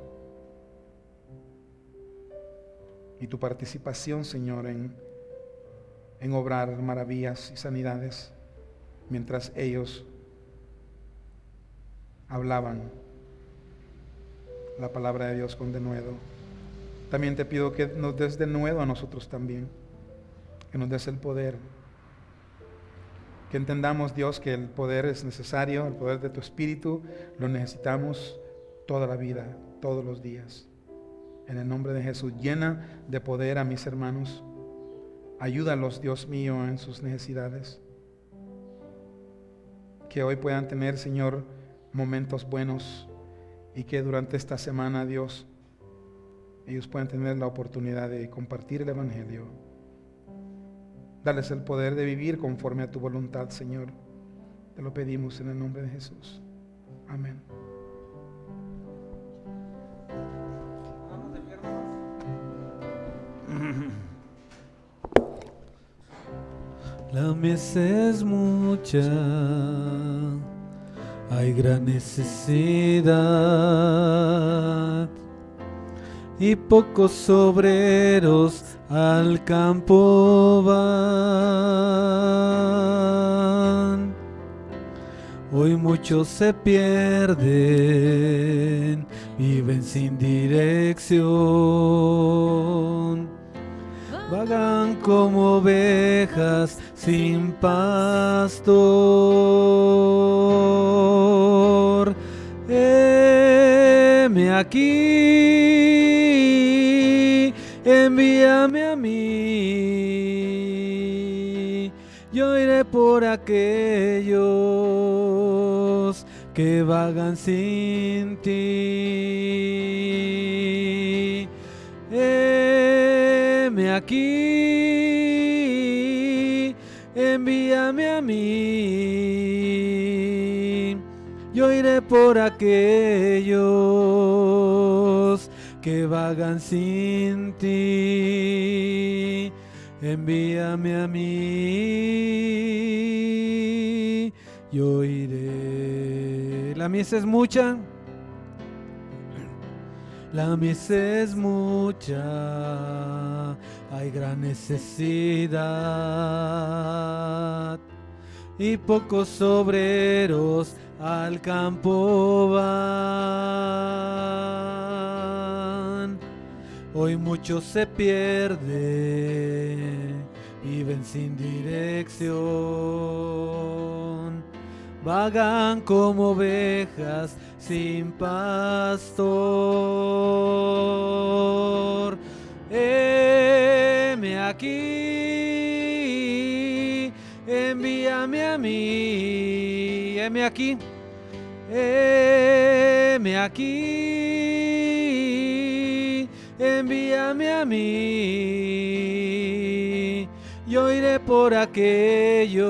y tu participación, Señor, en obrar maravillas y sanidades mientras ellos hablaban la palabra de Dios con denuedo. También te pido que nos des denuedo a nosotros también, que nos des el poder Que entendamos, Dios, que el poder es necesario, el poder de tu Espíritu lo necesitamos toda la vida, todos los días. En el nombre de Jesús, llena de poder a mis hermanos. Ayúdalos, Dios mío, en sus necesidades. Que hoy puedan tener, Señor, momentos buenos y que durante esta semana, Dios, ellos puedan tener la oportunidad de compartir el Evangelio. Dales el poder de vivir conforme a tu voluntad, Señor. Te lo pedimos en el nombre de Jesús. Amén. La mies es mucha, hay gran necesidad y pocos obreros al campo van. Hoy muchos se pierden, viven sin dirección. Vagan como ovejas sin pastor. Heme aquí, envíame a mí. Yo iré por aquellos que vagan sin ti. Heme aquí, envíame a mí. Yo iré por aquellos que vagan sin ti. Envíame a mí, yo iré. La mies es mucha. La mies es mucha, hay gran necesidad y pocos obreros al campo van. Hoy muchos se pierden, viven sin dirección. Vagan como ovejas sin pastor. Heme aquí, envíame a mí. Heme aquí, heme aquí, envíame a mí. Yo iré por aquellos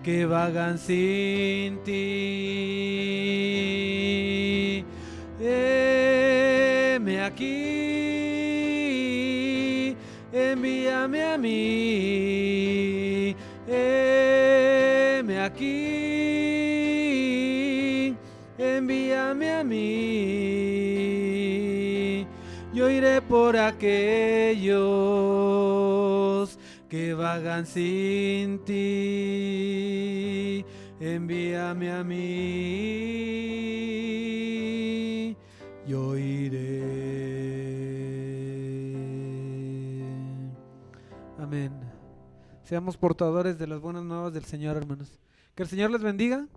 que vagan sin ti. Heme aquí, envíame a mí. Heme aquí, envíame a mí. Yo iré por aquellos que vagan sin ti. Envíame a mí, yo iré. Amén. Seamos portadores de las buenas nuevas del Señor, hermanos. Que el Señor les bendiga.